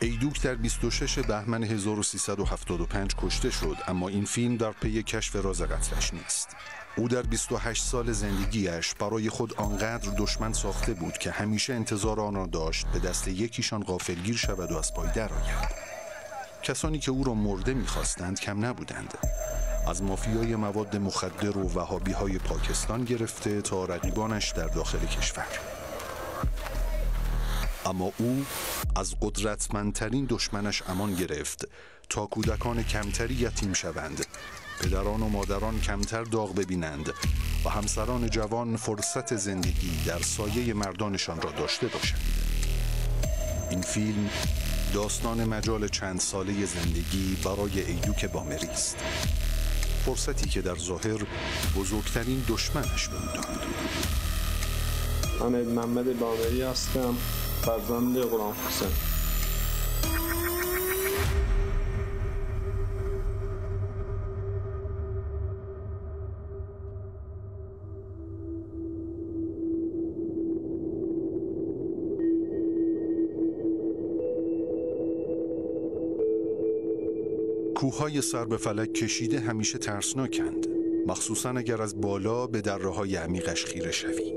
ایدوک در 26 بهمن 1375 کشته شد، اما این فیلم در پی کشف راز قتلش نیست. او در 28 سال زندگیش برای خود آنقدر دشمن ساخته بود که همیشه انتظار آن را داشت به دست یکیشان غافلگیر شود و از پای درآید. کسانی که او را مرده می‌خواستند کم نبودند، از مافیای مواد مخدر و وهابی‌های پاکستان گرفته تا رقیبانش در داخل کشور. اما او از قدرتمندترین دشمنش امان گرفت تا کودکان کمتری یتیم شوند، پدران و مادران کمتر داغ ببینند و همسران جوان فرصت زندگی در سایه مردانشان را داشته باشند. این فیلم داستان مجال چند ساله زندگی برای ایدوک بامری است، فرصتی که در ظاهر بزرگترین دشمنش به او داد. من محمد بامری هستم، فرزند غلام حسین. کوههای سر به فلک کشیده همیشه ترسناکند، مخصوصاً اگر از بالا به دره‌های عمیقش خیره شوی،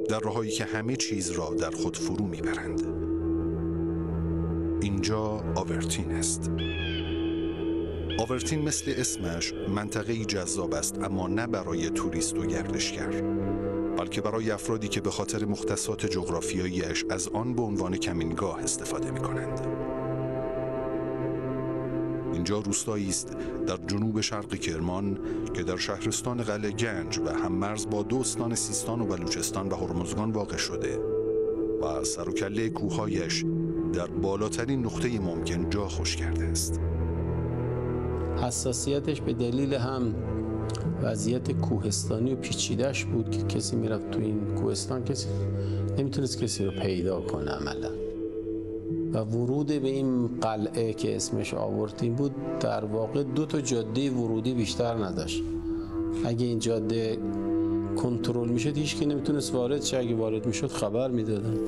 دره‌هایی که همه چیز را در خود فرو میبرند. اینجا آورتین است. آورتین مثل اسمش منطقه‌ای جذاب است، اما نه برای توریست و گردشگر، بلکه برای افرادی که به خاطر مختصات جغرافیاییش از آن به عنوان کمینگاه استفاده می‌کنند. اینجا روستایی است در جنوب شرق کرمان که در شهرستان قلعه گنج و هم مرز با دو استان سیستان و بلوچستان و هرمزگان واقع شده و سر و کله کوههایش در بالاترین نقطه ممکن جا خوش کرده است. حساسیتش به دلیل هم وضعیت کوهستانی و پیچیده‌اش بود که کسی میرفت تو این کوهستان کسی نمیتونست کسی رو پیدا کنه عملا. و ورود به این قلعه که اسمش آورتین بود در واقع 2 جاده ورودی بیشتر نداشت. اگه این جاده کنترل میشد هیچ کی نمیتونست وارد شه، اگه وارد میشد خبر میدادن.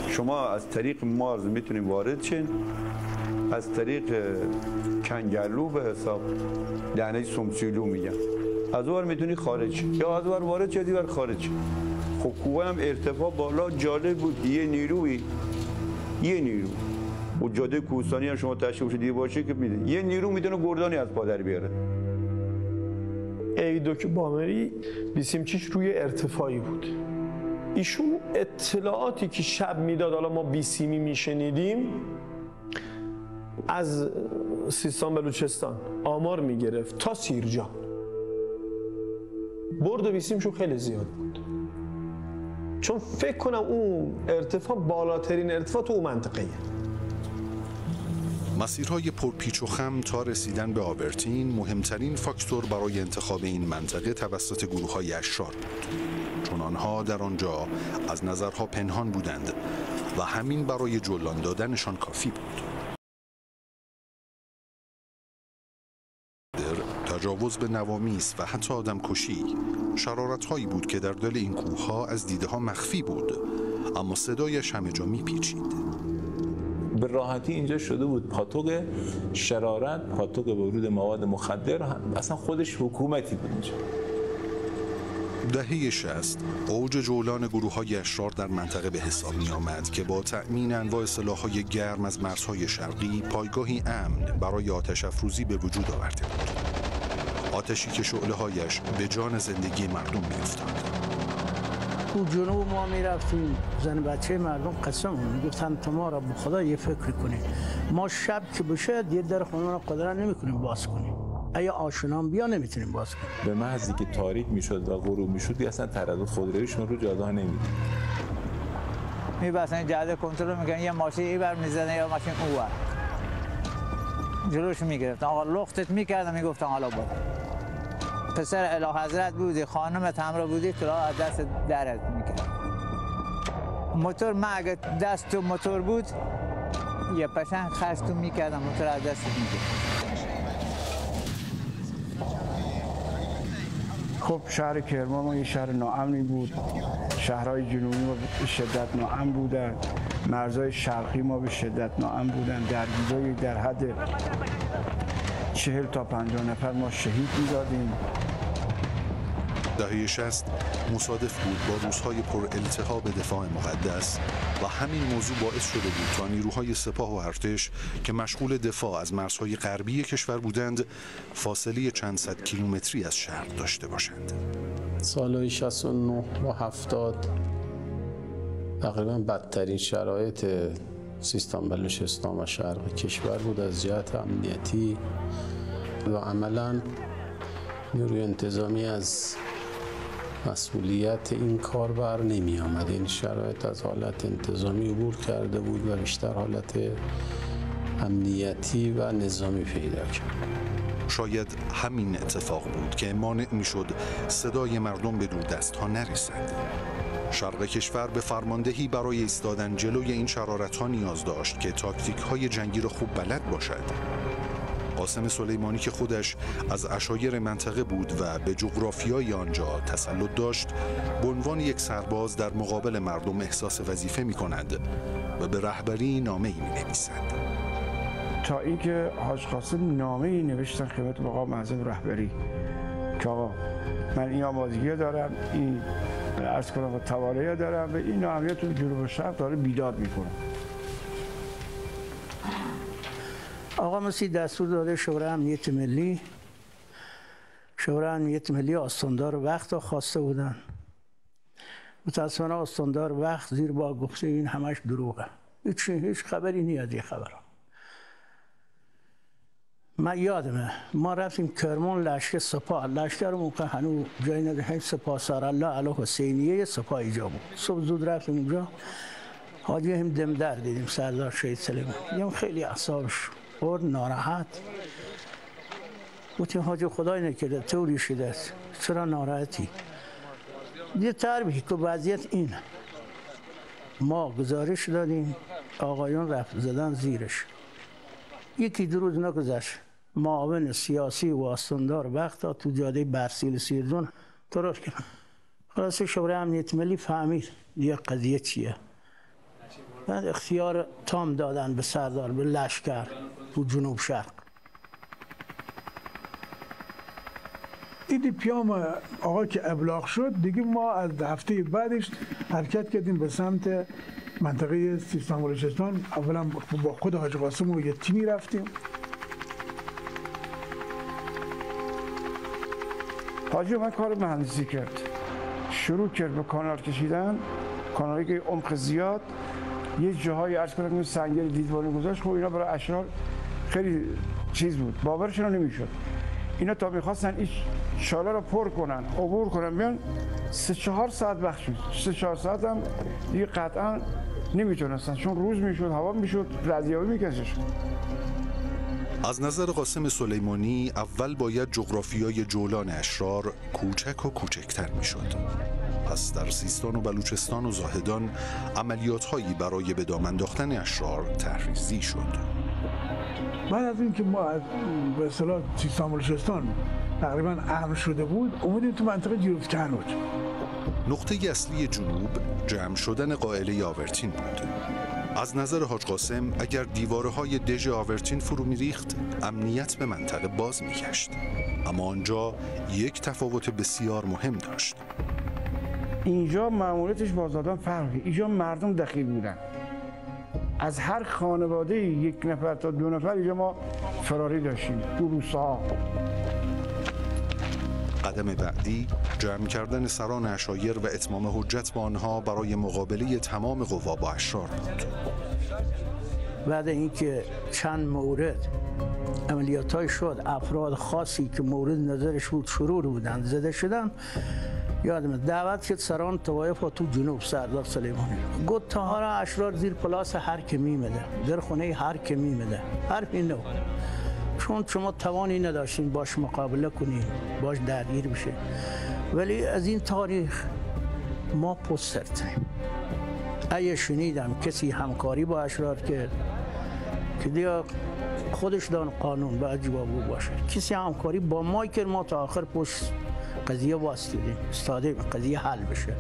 شما از طریق مارز میتونید وارد شین، از طریق کنگرلو به حساب دهنه سمسیلو میگن، از اون میتونی خارج شی یا از اون وارد شدی و خارج شی. خب کوه هم ارتفاع بالا جالب بود، یه نیرو و جاده کوهستانی هم شما تشریف شدی باشه که میده یه نیرو میتونه گردانی از پادر بیاره. ایدوک بامری بیسیمچیش روی ارتفاعی بود. ایشون اطلاعاتی که شب میداد، حالا ما بیسیمی میشنیدیم، از سیستان بلوچستان آمار میگرفت تا سیرجان. برد و بیسیمشون خیلی زیاد بود، چون فکر کنم اون ارتفاع بالاترین ارتفاع تو اون منطقه. مسیرهای پرپیچ و خم تا رسیدن به آورتین مهمترین فاکتور برای انتخاب این منطقه توسط گروه‌های اشرار بود، چون آنها در آنجا از نظرها پنهان بودند و همین برای جولان دادنشان کافی بود. تجاوز به نوامیس و حتی آدمکشی شرارت‌هایی بود که در دل این کوه‌ها از دیده‌ها مخفی بود، اما صدایش همه جا می‌پیچید. به راحتی اینجا شده بود پاتوق شرارت، پاتوق ورود مواد مخدر، اصلا خودش حکومتی بود اینجا. دهه 60 اوج جولان گروه‌های اشرار در منطقه به حساب می‌آمد که با تأمین انواع سلاح‌های گرم از مرزهای شرقی پایگاهی امن برای آتش افروزی به وجود آورده بود. آتشی که شعله‌هایش به جان زندگی مردم می‌افتاد. تو جنوب ما میرفتیم، زن بچه مردم قسم میگفتن تو ما را به خدا یه فکر کنید، ما شب که بشه یه در خونه را قدرت نمی‌کنیم باز کنیم، اگه آشنام بیا نمیتونیم باز کنیم. به محضی که تاریک میشد و غروب میشد اصلا تردد خودرویشون رو جاده ها نمیدید. میبستن جاده کنترل میکنن، یه ماشین اینور میزنه یا ماشین اونور، جلوش میگرفتن، آقا لختت میکردن، میگفتن حالا برو. پسر اعلیحضرت بودی، خانمت همراه بودی، تو از دست درت میکرد. موتور من اگه دست تو موتور بود یه پشنگ خرجتون میکردم، موتور از دست میکرد. خب شهر کرمان ما یه شهر ناامنی بود، شهرهای جنوبی ما به شدت ناامن بودن، مرزهای شرقی ما به شدت ناامن بودن، درگیری در حد 40 تا 50 نفر ما شهید می‌دادیم. دهه 60 مصادف بود با روزهای پر التهاب دفاع مقدس و همین موضوع باعث شده بود تا نیروهای سپاه و ارتش که مشغول دفاع از مرزهای غربی کشور بودند فاصله چند صد کیلومتری از شهر داشته باشند. سالهای 69 و 70 تقریبا بدترین شرایط سیستان بلوچستان و شرق کشور بود از جهت امنیتی و عملاً نیروی انتظامی از مسئولیت این کار بر نمی آمد. این شرایط از حالت انتظامی عبور کرده بود و بیشتر حالت امنیتی و نظامی پیدا کرد. شاید همین اتفاق بود که مانع میشد صدای مردم به دوردست‌ها نرسد. شرق کشور به فرماندهی برای ایستادن جلوی این شرارت‌ها نیاز داشت که تاکتیک‌های جنگی را خوب بلد باشد. قاسم سلیمانی که خودش از عشایر منطقه بود و به جغرافیای آنجا تسلط داشت، به عنوان یک سرباز در مقابل مردم احساس وظیفه می‌کند و به رهبری نامه‌ای می‌نویسد. تا اینکه حاج قاسم نامه‌ای نوشتن خدمت مقام معظم رهبری که آقا من این آمادگی دارم، این عرض کنم توانایی دارم و این ناامنیت تو جنوب شرق داره بیداد می‌کنه. آقا مسی دستور داده شورای امنیت ملی، شورای امنیت ملی آستاندار وقت را خواسته بودن. متاسفانه آستاندار وقت زیر بار گفته این همش دروغه، هیچ خبری نیست از این خبرها. من یادمه ما رفتیم کرمان لشکر سپاه، لشکر موقع هنوز جایی نداشتیم، سپاه سرالله علی حسینیه سپاه اینجا بود. صبح زود رفتیم اونجا، حاجی هم دمدر دیدیم سردار شهید سلیمانی، دیدیم خیلی اعصابش خورد، ناراحت. گفتیم حاجی خدای نکرده طوری شده است، چرا ناراحتی؟ یه تربیه که وضعیت اینه. ما گزارش دادیم، آقایون رفت زدن زیرش. یکی دو روز نگذشت معاون سیاسی و آستاندار وقتا تو جاده برسیل سیرجان ترور کردن. خلاص شورای امنیت ملی فهمید یه قضیه چیه. بعد اختیار تام دادن به سردار، به لشکر تو جنوب شرق. دیدی پیام آقا که ابلاغ شد، دیگه ما از هفته بعدش حرکت کردیم به سمت منطقه سیستان بلوچستان. اولا با خود حاج قاسم و یه تیمی رفتیم. حاجی من کار مهندسی کرد، شروع کرد به کانال کشیدن، کانالی که عمق زیاد، یه جاهای عرض کنم که سنگر دیدبانی گذاشت. خب اینا برای اشرار خیلی چیز بود، باورشون نمیشد. اینا تا میخواستن این شاله رو پر کنن، عبور کنن، بیان 3-4 ساعت وقت شد. 3-4 ساعت هم دیگه قطعا نمیتونستن، چون روز میشد، هوا میشد، ردیابی میکشش. از نظر قاسم سلیمانی اول باید جغرافیای جولان اشرار کوچک و کوچکتر میشد. پس در سیستان و بلوچستان و زاهدان عملیات‌هایی برای به دام انداختن اشرار تحریزی شد. بعد از اینکه ما به اصطلاح سیستان بلوچستان تقریبا امن شده بود، اومدیم تو منطقه جیروف کنوج. نقطه اصلی جنوب جمع شدن قائله آورتین بود. از نظر حاج قاسم اگر دیوارهای دژ آورتین فرو می‌ریخت، امنیت به منطقه باز می‌گشت. اما آنجا یک تفاوت بسیار مهم داشت. اینجا مأموریتش با آزادان فرق کرد. اینجا مردم دخیل بودن. از هر خانواده 1 نفر تا 2 نفر اینجا ما فراری داشتیم تو روستا. قدم بعدی جمع کردن سران عشایر و اتمام حجت با آنها برای مقابله تمام قوا با اشرار بود. بعد اینکه چند مورد عملیاتای شد، افراد خاصی که مورد نظرش بود شرور بودن زده شدن، یادمه دعوت شد سران طوایف تو جنوب سردار سلیمانی گفت تاهر اشرار زیر پلاس هر که میمده، در خونه هر که میمده، حرفی نو، چون شما توانی نداشتین باش مقابله کنین، باش درگیر بشه. ولی از این تاریخ ما پسترتیم. اگه شنیدم کسی همکاری با اشرار کرد که دیگه خودش دان قانون باید جوابگو باشه. کسی همکاری با ما که ما تا آخر پشت قضیه واسطیدیم استاده قضیه حل بشه.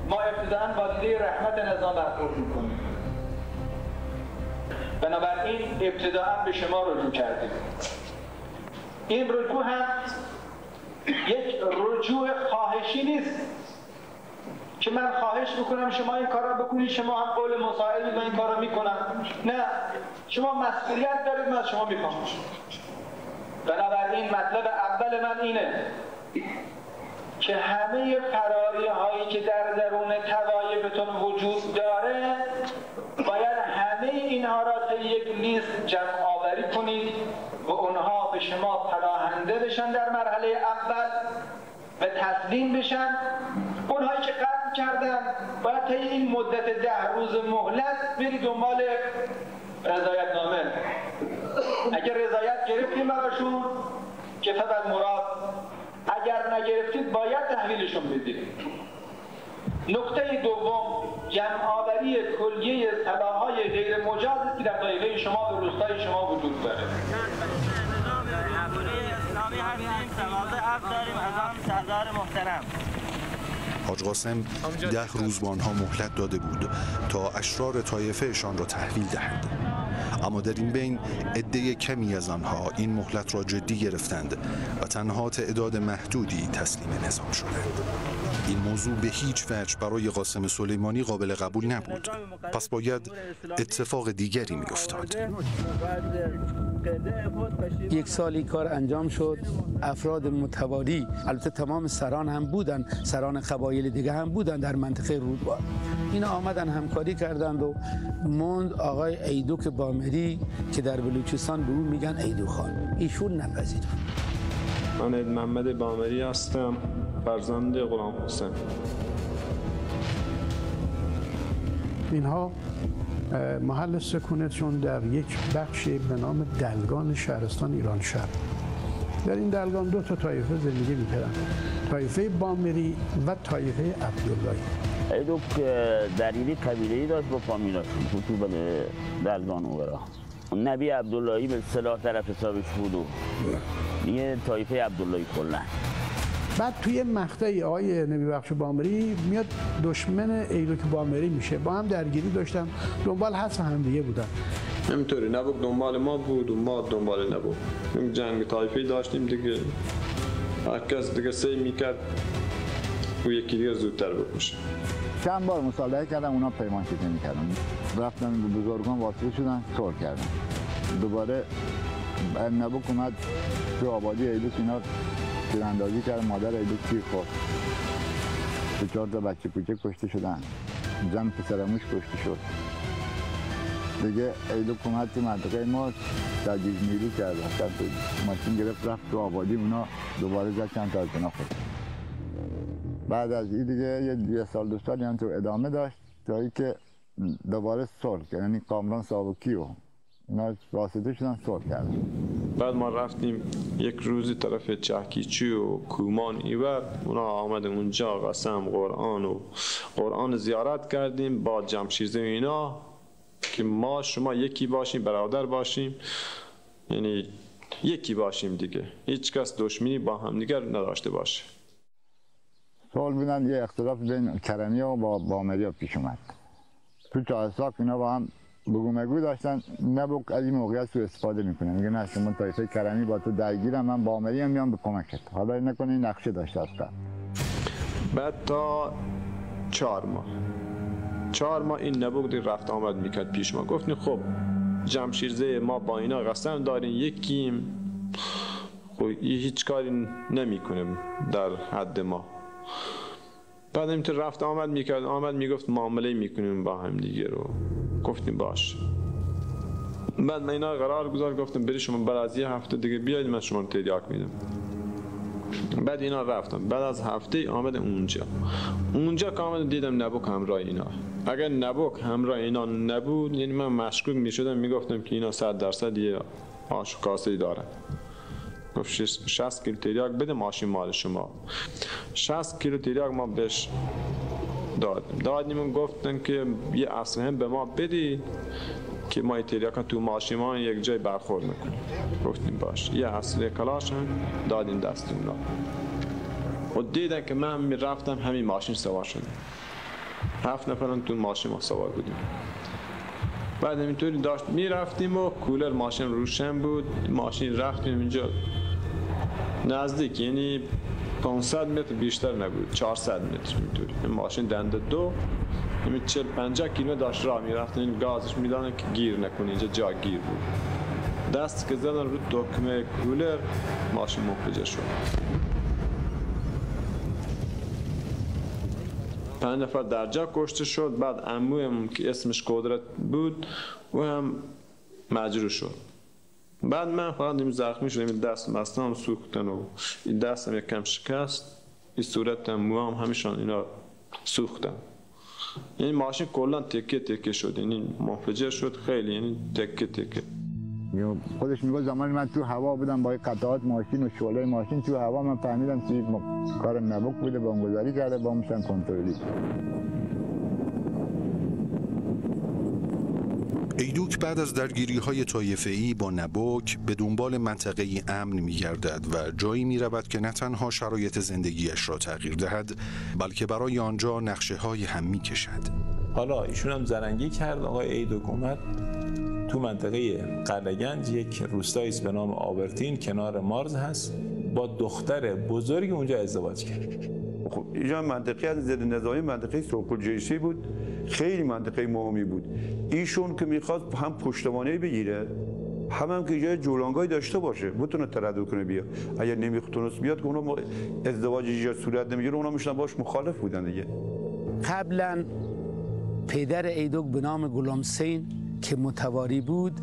ما ابتداً با دیده رحمت نظام برخورد میکنیم. بنابراین ابتداء به شما رجوع کردیم. این رجوع هم یک رجوع خواهشی نیست که من خواهش بکنم شما این کار را بکنید، شما هم قول مساعد من این کار را میکنم. نه، شما مسئولیت دارید، من از شما میخوام. بنابراین مطلب اول من اینه که همه فراری هایی که در درون توایفتون وجود داره باید همه اینها را طی یک لیست جمع آوری کنید و اونها به شما پناهنده بشن در مرحله اول و تسلیم بشن. اونهایی که قتل کردن باید طی این مدت 10 روز مهلت برید دنبال رضایت نامه. اگر رضایت گرفتیم براشون که فقط مراد، اگر نگرفتید باید تحویلشون بدید. نکته دوم، جمع‌آوری کلیه سلاح‌های غیر مجاز که در دایره شما و روستای شما وجود داره. حاج قاسم 10 روز به آنها مهلت داده بود تا اشرار طایفهشان را تحویل دهند، اما در این بین عده کمی از آنها این مهلت را جدی گرفتند و تنها تعداد محدودی تسلیم نظام شدند. این موضوع به هیچ وجه برای قاسم سلیمانی قابل قبول نبود، پس باید اتفاق دیگری می‌افتاد. 1 سال این کار انجام شد، افراد متوالی، البته تمام سران هم بودن، سران قبایل دیگه هم بودن در منطقه رودبار، اینا آمدن همکاری کردند و موند آقای ایدوک بامری که در بلوچستان به اون میگن ایدو خان، ایشون نپذیرفت. من محمد بامری هستم، فرزند غلام حسین. اینها محل سکونتشون در یک بخش به نام دلگان شهرستان ایران شهر. در این دلگان 2 تا طایفه زندگی می‌کردن، طایفه بامری و طایفه عبداللهی. ایدوک دلیلی قبیله‌ای داشت با فامیلاشون تو دلگان اورا. نبی عبداللهی به اصطلاح طرف حسابش بود و دیگه طایفه عبداللهی کلا. بعد توی مقطعی آقای نبی بخش بامری میاد دشمن ایدوک بامری میشه، با هم درگیری داشتن، دنبال حذف هم دیگه بودن. همینطوری نبوک دنبال ما بود و ما دنبال نبوک. جنگ طایفه‌ای داشتیم دیگه، هر کس دیگه سعی میکرد و یکی دیگه زودتر بکشه. چند بار مصالحه کردم، اونا پیمان شکنی میکردن، رفتن به بزرگان واسطه شدن، صلح کردن. دوباره نبوک اومد تو آبادی ایدوک اینا تیراندازی کرد، مادر ایدوک تیر خورد، 4 تا بچه کوچک کشته شدن، زن پسرموش کشته شد. دیگه ایدوک اومد تو منطقه ما تجهیز نیرو کرد، ماشین گرفت رفت تو آبادی، اونا دوباره زد چند تا از اونا خورد. بعد از این دیگه یه سال 2 سال یعنی تو ادامه داشت تا اینکه دوباره صلح کرد، یعنی کامران ساوکی و اینا واسطه شدن صلح کردن. بعد ما رفتیم یک روزی طرف چهکیچی و کومان ایور، اونا آمده اونجا قسم قرآن زیارت کردیم با جمشیرزه اینا که ما شما یکی باشیم، برادر باشیم، یعنی یکی باشیم دیگه، هیچ کس دشمنی با هم دیگر نداشته باشه. صلح بودن، یه اختلاف بین کرمی و با بامری پیش اومد. تو چهارساک اینا با هم بگو مگو داشتن، نبوک از این موقعیت سو استفاده میکنه، میگه نه شما طایفه کرمی با تو درگیرم، من بامری هم میام به کمکت، حالا نکنه این نقشه داشته اصلا. بعد تا 4 ماه این نبوک دیر رفت آمد میکرد پیش ما. گفتیم خب جمشیرزه ما با اینا قسم داریم یکیم، خب هیچ کاری نمیکنیم در حد ما. بعد اینطور رفت آمد میکرد، آمد میگفت معامله میکنیم با هم دیگه رو. گفتیم باش. بعد من اینا قرار گذار گفتم بری شما بعد از 1 هفته دیگه بیاید من شما رو تریاک میدم. بعد اینا رفتم، بعد از هفته آمد اونجا که آمد دیدم نبوک همراه اینا. اگر نبوک همراه اینا نبود یعنی من مشکوک میشدم، میگفتم که اینا 100% یه آشکارسی دارن. گفت 60 کیلو تریاک بده، ماشین مال شما. 60 کیلو تریاک ما بهش دادیم و گفتن که یه اسلحه به ما بدی که ما ایتریاکان تو ماشیمان یک جای برخورد میکنیم. گفتیم باش یه اصله کلاش هم دادیم دست اونا و دیدن که من میرفتم همین ماشین سوار شدیم. 7 نفران تو ماشین ما سوار بودیم. بعد همینطوری داشت میرفتیم و کولر ماشین روشن بود. ماشین رفتیم اینجا نزدیک، یعنی 500 متر بیشتر نبود، 400 متر اینطوری. این ماشین دنده دو، یعنی 40-50 کیلومتر داشت راه میرفت. این گازش میدادن که گیر نکنه، اینجا جا گیر بود. دست که زدن رو دکمه کولر ماشین منفجر شد. 5 نفر در جا کشته شد. بعد عمویم که اسمش قدرت بود و هم مجروح شد. بعد من فقط این زخمی شدم، این دست مستم سوختن و این دستم یک کم شکست، این صورتم موام همیشان اینا سوختن. یعنی ماشین کلا تکه تکه شد، یعنی منفجر شد خیلی، یعنی تکه تکه. خودش میگه زمانی من تو هوا بودم با قطعات ماشین و شعله ماشین تو هوا، من فهمیدم که کار نبوک بوده، بمبگذاری کرده، بمبشن کنترلی. ایدوک بعد از درگیری‌های طایفه‌ای با نبوک به دنبال منطقه امن می‌گردد و جایی می‌رود که نه تنها شرایط زندگیش را تغییر دهد، بلکه برای آنجا نقشه‌های هم می‌کشد. حالا ایشون هم زرنگی کرد. آقای ایدوک اومد تو منطقه قلعه‌گنج، یک روستایی است به نام آبرتین کنار مارز هست، با دختر بزرگ اونجا ازدواج کرد. خب اینجا منطقه از ضد نظامی منطقه سوق‌الجیشی بود، خیلی منطقه مهمی بود. ایشون که میخواست هم پشتوانه بگیره، هم که جای جولانگاهی داشته باشه، بتونه تردد کنه بیا. اگر نمیتونست بیاد که اونا ازدواج اینجا صورت نمیگیره، اونا میشن باش مخالف بودن دیگه. قبلا پدر ایدوک به نام غلامحسین که متواری بود،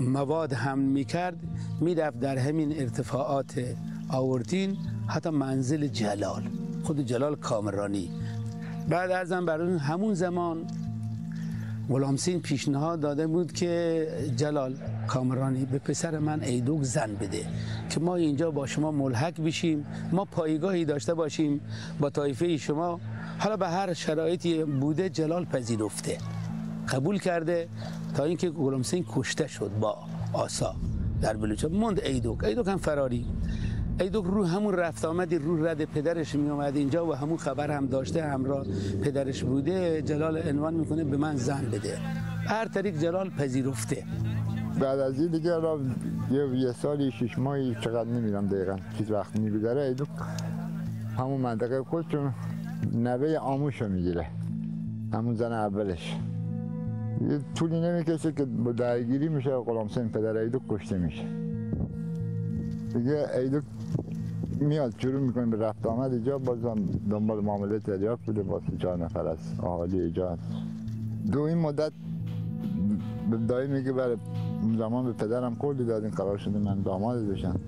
مواد حمل میکرد، میرفت در همین ارتفاعات آوردین، حتی منزل جلال، خود جلال کامرانی. بعد ازم برای همون زمان غلامحسین پیشنهاد داده بود که جلال کامرانی به پسر من ایدوک زن بده که ما اینجا با شما ملحق بشیم، ما پایگاهی داشته باشیم با طایفه شما. حالا به هر شرایطی بوده جلال پذیرفته، قبول کرده، تا اینکه غلامحسین کشته شد با آسا در بلوچستان. موند ایدوک هم فراری. ایدوک رو همون رفت آمدی رو رد پدرش می اومد اینجا و همون خبر هم داشته، همراه پدرش بوده. جلال عنوان میکنه به من زن بده، هر طریق جلال پذیرفته. بعد از این دیگه یه سالی 6 ماهی چقدر نمیدونم دقیقاً چیز وقت میگذره، ایدوک همون منطقه خودشون نوه آموشو میگیره، همون زن اولش. یه طولی نمیکشه که با درگیری میشه، غلامحسین پدر ایدوک کشته میشه. دیگه ایدوک میاد شروع میکنه به رفت آمد اینجا، بازم دنبال معامله تریاک بوده با 3-4 نفر از اهالی اینجا. این مدت دایی میگه برای زمان به پدرم قولی دادین، قرار شده من داماد بشم،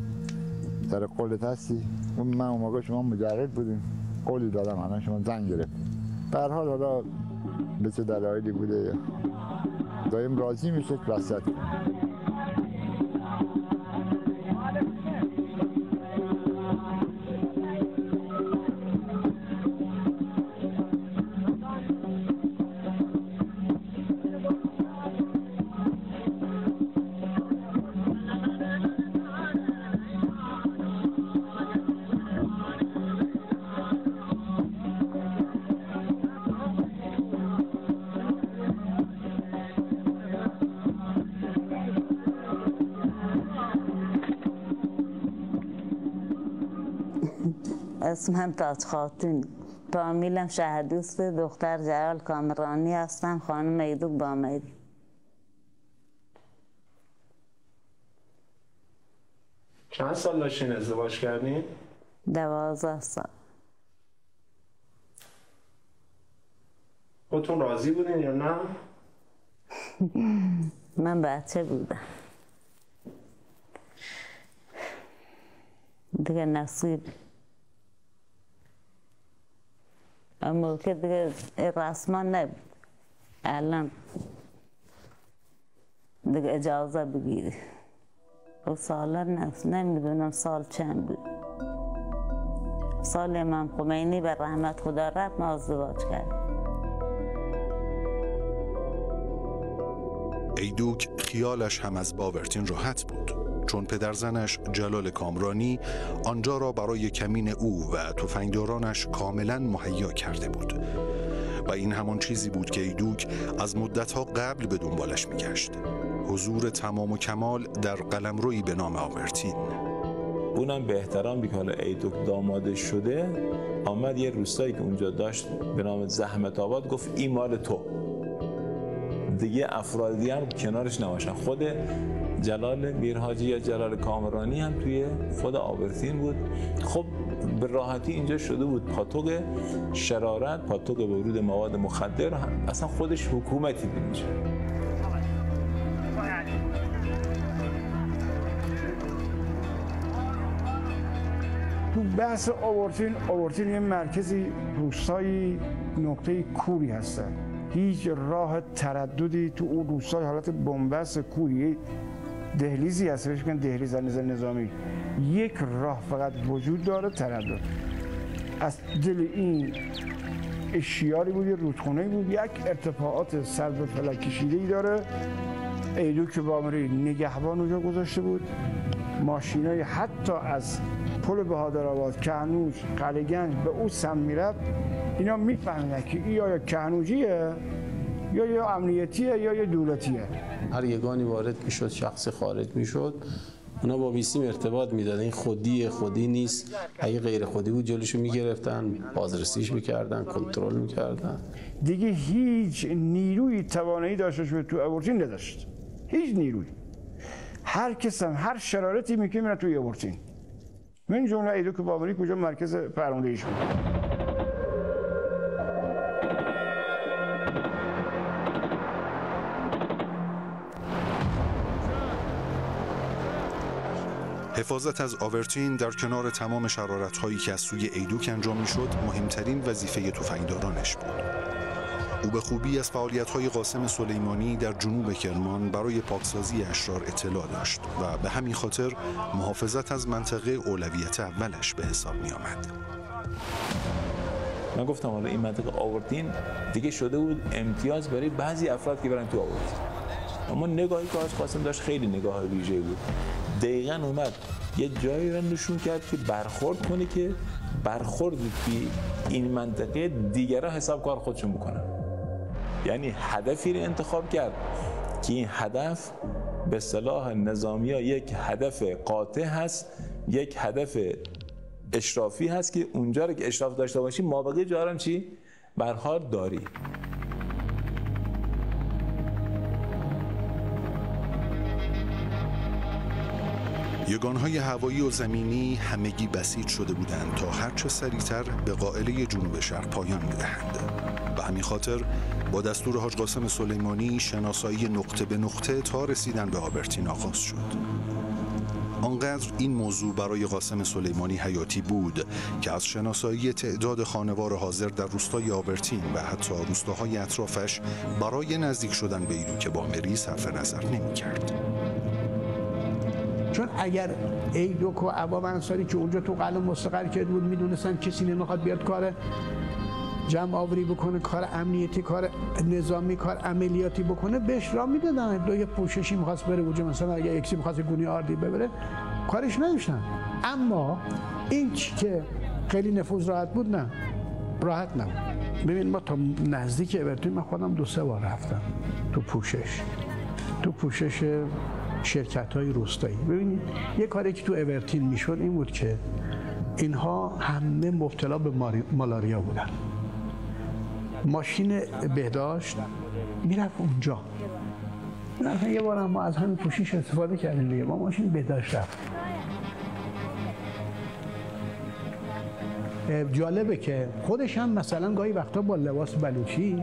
سر قولت هستی؟ من اون موقع شما مجرد بودیم، قولی دادم الان شما زن گرفت. به هر حال حالا به چه دلایلی بوده دایم راضی میشه که وسط. اسمم تاج خاتون، فامیلم شهردوست، دختر جلال کامرانی هستم، خانم ایدوک بامیری. چند سال داشتین ازدواج کردین؟ 12 سال. خودتون راضی بودین یا نه؟ من بچه بودم دیگه، نصیب اما که دیگه رسما نبود. الان دیگه اجازه بگیری و سالا نمیدونم سال چند بود. سال امام خمینی به رحمت خدا رفت، ما ازدواج کردیم. ایدوک خیالش هم از باورتین راحت بود، چون پدرزنش جلال کامرانی آنجا را برای کمین او و تفنگدارانش کاملا مهیا کرده بود و این همان چیزی بود که ایدوک از مدتها قبل به دنبالش میگشت: حضور تمام و کمال در قلمرویی به نام آورتین. اونم به احترام که حالا ایدوک دامادش شده، آمد یه روستایی که اونجا داشت به نام زحمت آباد گفت این مال تو، دیگه افرادی هم کنارش نباشن. خود جلال میرحاجی یا جلال کامرانی هم توی خود آورتین بود. خب به راحتی اینجا شده بود پاتوق شرارت، پاتوق ورود مواد مخدر، اصلا خودش حکومتی بود اینجا. تو بحث آورتین یه مرکزی روستایی نقطه کوری هستن، هیچ راه ترددی تو اون روستای حالت بنبست کوری، دهلیزی هست بهش میگن دهلیز نظامی، یک راه فقط وجود داره تردد. از دل این اشیاری بود، یه رودخونه بود، یک ارتفاعات سر به فلک کشیده‌ای داره. ایدوک بامری نگهبان اونجا گذاشته بود، ماشینای حتی از پل بهادرآباد، کهنوج، قلعه‌گنج به اون سمت میرفت، اینا میفهمیدن که این یا کهنوجیه یا امنیتیه یا دولتیه. هر یگانی وارد میشد، شخص خارج میشد، اونا با بیسیم ارتباط میدادن. این خودی نیست، اگه غیر خودی بود جلوشو میگرفتن، بازرسیش میکردن، کنترل میکردن. دیگه هیچ نیروی توانایی داشتش به تو آورتین نداشت، هیچ نیروی. هر کس هم هر شرارتی میکنه میره توی آورتین. من جمله ایدوک بامری کجا مرکز فرماندهیش بود. حفاظت از آورتین در کنار تمام شرارت‌هایی که از سوی ایدوک انجام می‌شد، مهمترین وظیفه تفنگدارانش بود. او به خوبی از فعالیت‌های قاسم سلیمانی در جنوب کرمان برای پاکسازی اشرار اطلاع داشت و به همین خاطر محافظت از منطقه اولویت اولش به حساب می‌آمد. من گفتم حالا این منطقه آورتین دیگه شده بود امتیاز برای بعضی افراد که برن تو آورتین، اما نگاهی که از قاسم داشت خیلی نگاه ویژه‌ای بود. دقیقاً اومد یه جایی رو نشون کرد که برخورد کنه که برخورد توی این منطقه دیگرها حساب کار خودشون بکنن. یعنی هدفی رو انتخاب کرد که این هدف به اصطلاح نظامی‌ها یک هدف قاطع هست، یک هدف اشرافی هست که اونجا رو که اشراف داشته باشی مابقی جارم چی؟ برها داری. یگانهای هوایی و زمینی همگی بسیج شده بودند تا هرچه سریعتر به قائله جنوب شرق پایان بدهند. به همین خاطر با دستور حاج قاسم سلیمانی شناسایی نقطه به نقطه تا رسیدن به آورتین آغاز شد. آنقدر این موضوع برای قاسم سلیمانی حیاتی بود که از شناسایی تعداد خانوار حاضر در روستای آورتین و حتی روستاهای اطرافش برای نزدیک شدن به ایدوک بامری صرف نظر نمی‌کرد. چون اگر ایدوک و عوام انصاری که اونجا تو قلعه مستقر کرده بود میدونستن کسی نمیخواد بیاد کار جمع آوری بکنه، کار امنیتی، کار نظامی، کار عملیاتی بکنه، بهش راه میدادن. یه پوششی میخواست بره اونجا، مثلا اگه یکی میخواست گونی آردی ببره کارش نداشتن. اما این که خیلی نفوذ راحت بود، نه راحت نبود. ببین ما تا نزدیک آورتین من خودم 2-3 بار رفتم تو پوشش شرکت‌های روستایی. ببینید یه کاری که تو آورتین میشد این بود که اینها همه مبتلا به مالاریا بودن. ماشین بهداشت میرفت اونجا. یه بار ما از همین پوشش استفاده کردیم دیگه، ما ماشین بهداشت رفت. جالبه که خودش هم مثلا گاهی وقتا با لباس بلوچی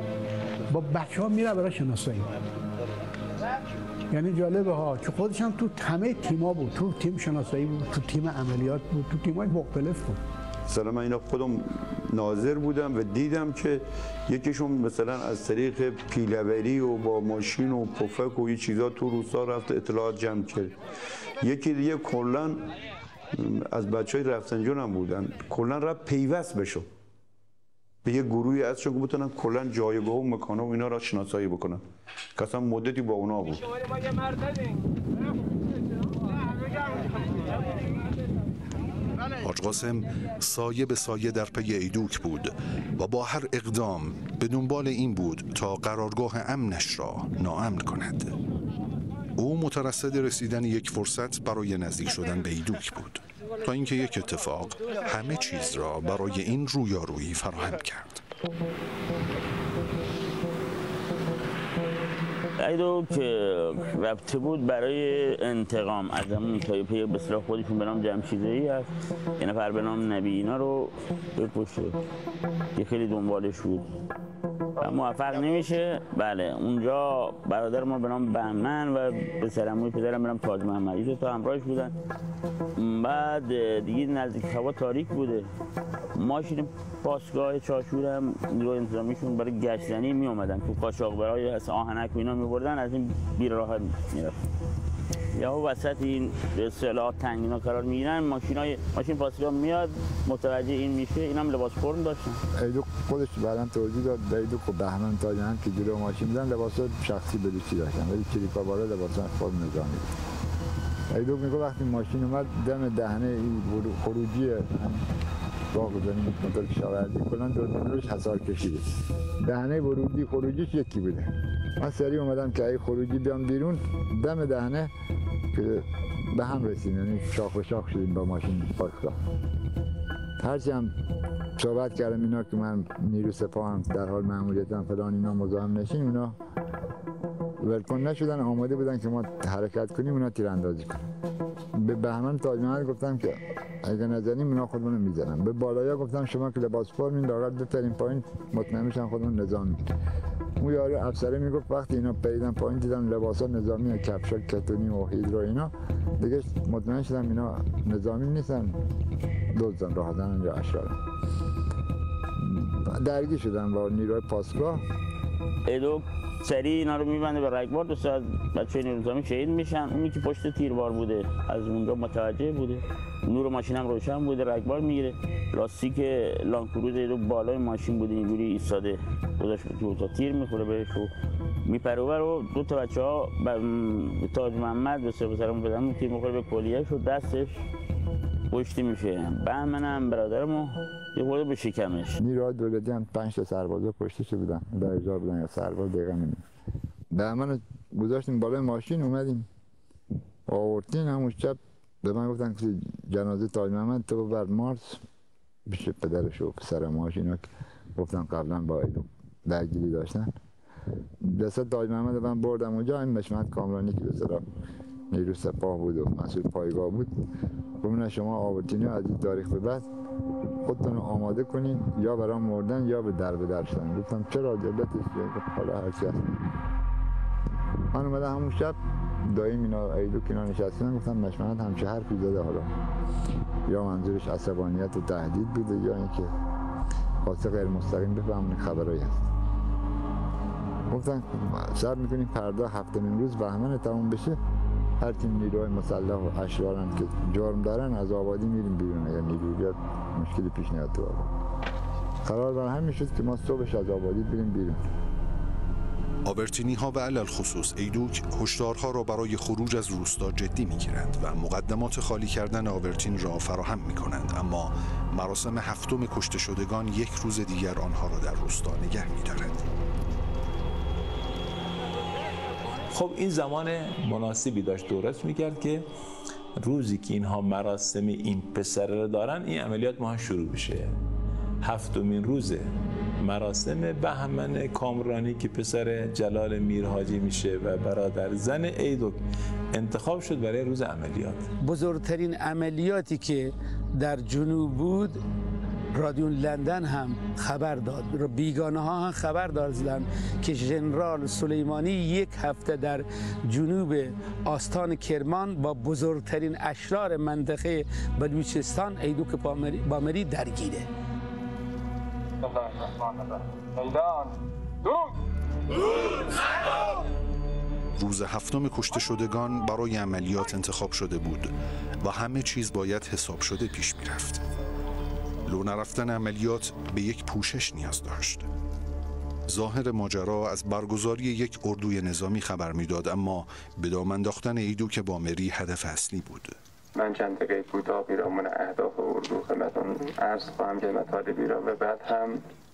با بچه‌ها میره برای شناسایی. یعنی جالبه ها که خودش هم تو همه تیم‌ها بود، تو تیم شناسایی بود، تو تیم عملیات بود، تو تیم‌های مختلف بود. مثلا من اینا خودم ناظر بودم و دیدم که یکیشون مثلا از طریق پیله‌وری و با ماشین و پفک و این چیزا تو روستا رفت اطلاعات جمع کرد. یکی دیگه کلا از بچهای رفسنجان هم بودن، کلا رفت پیوست بشو به یه گروهی از که بتونن کلا جایگاه و مکانه و اینا را شناسایی بکنن که اصلا مدتی با اونا بود. حاج قاسم سایه به سایه در پی ایدوک بود و با هر اقدام به دنبال این بود تا قرارگاه امنش را ناامن کند. او مترصد رسیدن یک فرصت برای نزدیک شدن به ایدوک بود تا اینکه یک اتفاق همه چیز را برای این رویارویی فراهم کرد. ایدوک رفته بود برای انتقام از همون طایفه به اصطلاح خودشون به نام جمشیده‌ای هست، یه نفر به نام نبی، اینا رو بکشه که خیلی دنبالش بود و موفق نمیشه. بله اونجا برادر ما به نام بهمن و پسرعموی پدرم به نام تاج محمد تا همراهش بودن. بعد دیگه نزدیک هوا تاریک بوده، ماشین پاسگاه چاشور هم نیروی انتظامیشون برای گشتنی می اومدن تو قاچاقبرای از آهنک و اینا می بردن، از این بیر راه میرفتن. یا وسط این به اصطلاح تنگینا قرار میگیرن، ماشین پاسگاه میاد متوجه این میشه. این هم لباس فرم داشتن. ایدوک خودش بعداً توضیح داد ایدوک و بهمن تاج هم که جلو ماشین بودن لباس شخصی بلوچی داشتن ولی چریکا بالا لباس فرم نظامی بود. ایدوک میگه وقتی ماشین اومد دم دهنه این خروجی راه گذاری کنترل کشاورزی کلا دورش حصار کشیده، دهنه ورودی خروجیش یکی بوده. من سریع اومدم که ای خروجی بیام بیرون، دم دهنه که به هم رسیدیم، یعنی شاخ و شاخ شدیم با ماشین پاسگاه. هرچی هم صحبت کردم اینا که من نیرو سپاهم در حال مأموریتم فلان اینا مزاحم نشین، اونا ولکن نشدن، آماده بودن که ما حرکت کنیم اونا تیراندازی کنیم. به بهمن تاج محمد گفتم که اگه نزنیم اونا خودمون میزنن. به بالایا گفتم شما که لباس فرمین لااقل بپرین پایین مطمئن میشن خودمون نظامی. اون یارو افسره میگفت وقتی اینا پریدن پایین دیدن لباسا نظامی و کفشا کتونی و هیدرو اینا، دیگه مطمئن شدم اینا نظامی نیستن، دزدن راهزنن یا اشرارن. درگیر شدن با نیروی پاسگاه. ایدوک سریع اینا رو میبنده به رگبار، دو ساعت بچه نیروی انتظامی شهید میشن. اونی که پشت تیربار بوده از اونجا متوجه بوده، نور ماشین هم روشن بوده، رگبار میگیره، لاستیک لانکروز ایدوک بالای ماشین بوده اینجوری ایستاده، گذاشت تو تیر میخوره بهش و میپره و دو تا بچه‌ها تاج محمد به سر پسرمون بدن تیر میخوره به کلیه‌اش و دستش پشتی میشه. بهمنم برادرمو یه خورده به شکمش. نیروهای دولتی هم 5 تا سربازا پشتش بودن، درجا بودن یا سرباز دقیقا نمیدونم. بهمن گذاشتیم بالای ماشین اومدیم آوردین. همون شب به من گفتن که جنازه تاج محمد تو بر مارس پیش پدرش و پسر ماشینا که گفتن قبلا با ایدوک درگیری داشتن. جسد تاج محمد من بردم اونجا. این مشمت کامرانی که به اصطلاح نیرو سپاه بود و مسئول پایگاه بود گفتن شما آوردینی از این تاریخ به بعد خودتون رو آماده کنین یا برای مردن یا به در شدن. گفتم چرا جلتش حالا هرچی هست. من اومدم همون شب دایم اینا ایدوک اینا نشستن، گفتم مشمت همچه حرفی زده، حالا یا منظورش عصبانیت و تهدید بوده یا اینکه خواسته غیر مستقیم بفهمون خبرایی هست. گفتن شب میکنیم فردا 7مین روز بهمن تموم بشه هر تیم نیروهای مسلح و اشرارن که جرم دارن از آبادی میریم بیرون، اگر نیروی بیاد مشکلی پیش نیاد تو آبادی. قرار بر همین شد که ما صبحش از آبادی بریم بیرون. آبرتینی ها و علل خصوص ایدوک هشدارها را برای خروج از روستا جدی میگیرند و مقدمات خالی کردن آبرتین را فراهم میکنند، اما مراسم 7 کشته شدگان یک روز دیگر آنها را در روستا نگه میدارد. خب این زمان مناسبی داشت درست میکرد که روزی که اینها مراسم این پسر را دارن این عملیات ما شروع بشه. 7مین روز مراسم بهمن کامرانی که پسر جلال میرحاجی میشه و برادر زن ایدوک انتخاب شد برای روز عملیات. بزرگترین عملیاتی که در جنوب بود رادیو لندن هم خبر داد، بیگانه ها هم خبر دادن که ژنرال سلیمانی 1 هفته در جنوب آستان کرمان با بزرگترین اشرار منطقه بلوچستان ایدوک بامری درگیره. روز 7 کشته شدگان برای عملیات انتخاب شده بود و همه چیز باید حساب شده پیش میرفت. لو نرفتن عملیات به یک پوشش نیاز داشت. ظاهر ماجرا از برگزاری یک اردوی نظامی خبر میداد، اما به دام انداختن ایدوک بامری هدف اصلی بود. من چند دقیقه کوتاه پیرامون اهداف اردو خدمتتون عرض خواهم کرد مطالبی را و بعد هم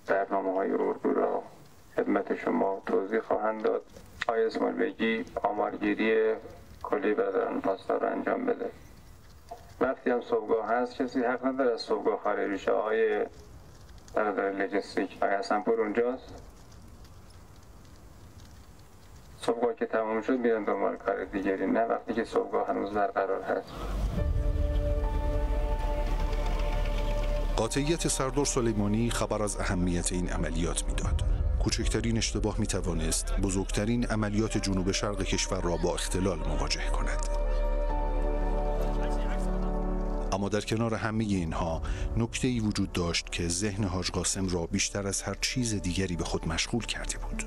برنامه‌های اردو را خدمت شما توضیح خواهند داد. آقای اسماعیل بیگی آمارگیری کلی برادران پاسدار را انجام بده. وقتی هم صبحگاه هست کسی حق نداره از صبحگاه خارج شه. آقای برادر لجستیک آقای حسنپور اونجاست. صبحگاه که تمام شد میرن دنبال کار دیگری، نه وقتی که صبحگاه هنوز برقرار هست. قاطعیت سردار سلیمانی خبر از اهمیت این عملیات میداد. کوچکترین اشتباه میتوانست بزرگترین عملیات جنوب شرق کشور را با اختلال مواجه کند. اما در کنار همه اینها نکته‌ای وجود داشت که ذهن حاج قاسم را بیشتر از هر چیز دیگری به خود مشغول کرده بود.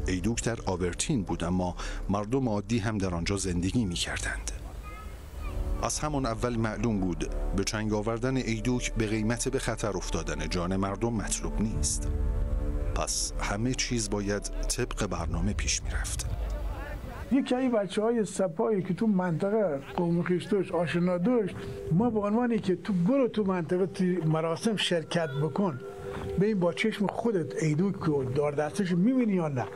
ایدوک در آبرتین بود، اما مردم عادی هم در آنجا زندگی می کردند. از همان اول معلوم بود به چنگ آوردن ایدوک به قیمت به خطر افتادن جان مردم مطلوب نیست. پس همه چیز باید طبق برنامه پیش می رفت. یکی از بچه‌های سپاهی که تو منطقه قوم خویش داشت آشنا داشت، ما به عنوانی که تو برو تو منطقه تو مراسم شرکت بکن، به این با چشم خودت ایدوک رو دار دستش می‌بینی یا نه؟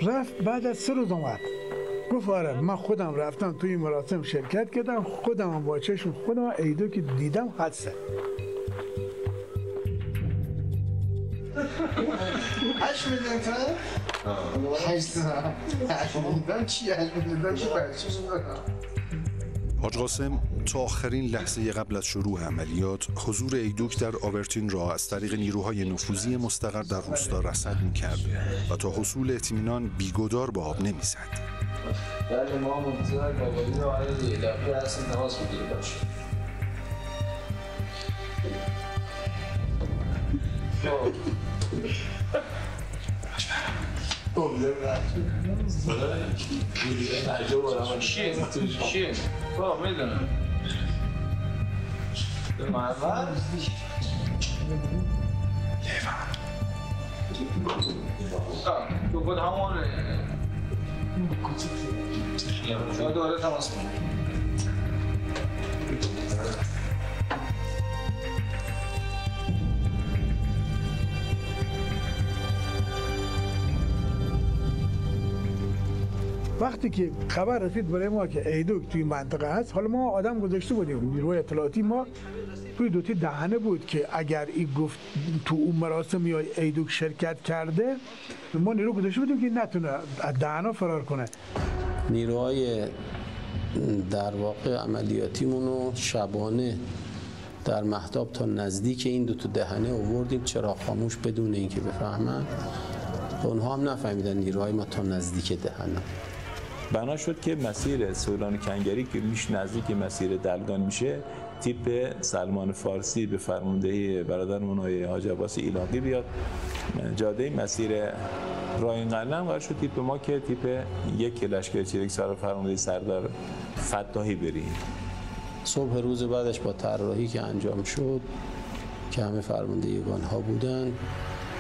رفت بعد از 3 روز اومد گفت آره من خودم رفتم توی این مراسم شرکت کردم، خودم با چشم خودم ایدوک دیدم حدسه. هشت میلیون تومن؟ 8 میلیون چی؟ 8 میلیون چی برچیش میکنم؟ حاج قاسم تا آخرین لحظه قبل از شروع عملیات حضور ایدوک در آبرتین را از طریق نیروهای نفوذی مستقر در روستا رصد می‌کرد و تا حصول اطمینان بیگدار به آب نمی‌زد. بله ما منتظر بابایی رو عرض الهی هستیم تماس بگیرید باشه. چیه؟ با میدونم معول تو بود همون شما دوباره تماس کنید. وقتی که خبر رسید برای ما که ایدوک توی منطقه هست، حالا ما آدم گذاشته بودیم نیروی اطلاعاتی ما توی دوتی دهنه بود که اگر این گفت تو اون مراسم یا ایدوک شرکت کرده، ما نیرو گذاشته بودیم که نتونه از دهنا فرار کنه. نیروهای در واقع عملیاتیمون رو شبانه در مهتاب تا نزدیک این دو تا دهنه آوردیم، چراغ خاموش بدون اینکه بفهمن. اونها هم نفهمیدن نیروهای ما تا نزدیک دهنه. بنا شد که مسیر سولان کنگری که میش نزدیک مسیر دلگان میشه، تیپ سلمان فارسی به فرماندهی برادرمون آقای حاج عباس ایلاقی بیاد جاده مسیر راین قلم قرار شد تیپ ما که تیپ یک لشکر چریکسار فرماندهی سردار فتاحی بریم. صبح روز بعدش با طراحی که انجام شد که همه فرماندهیگان ها بودن،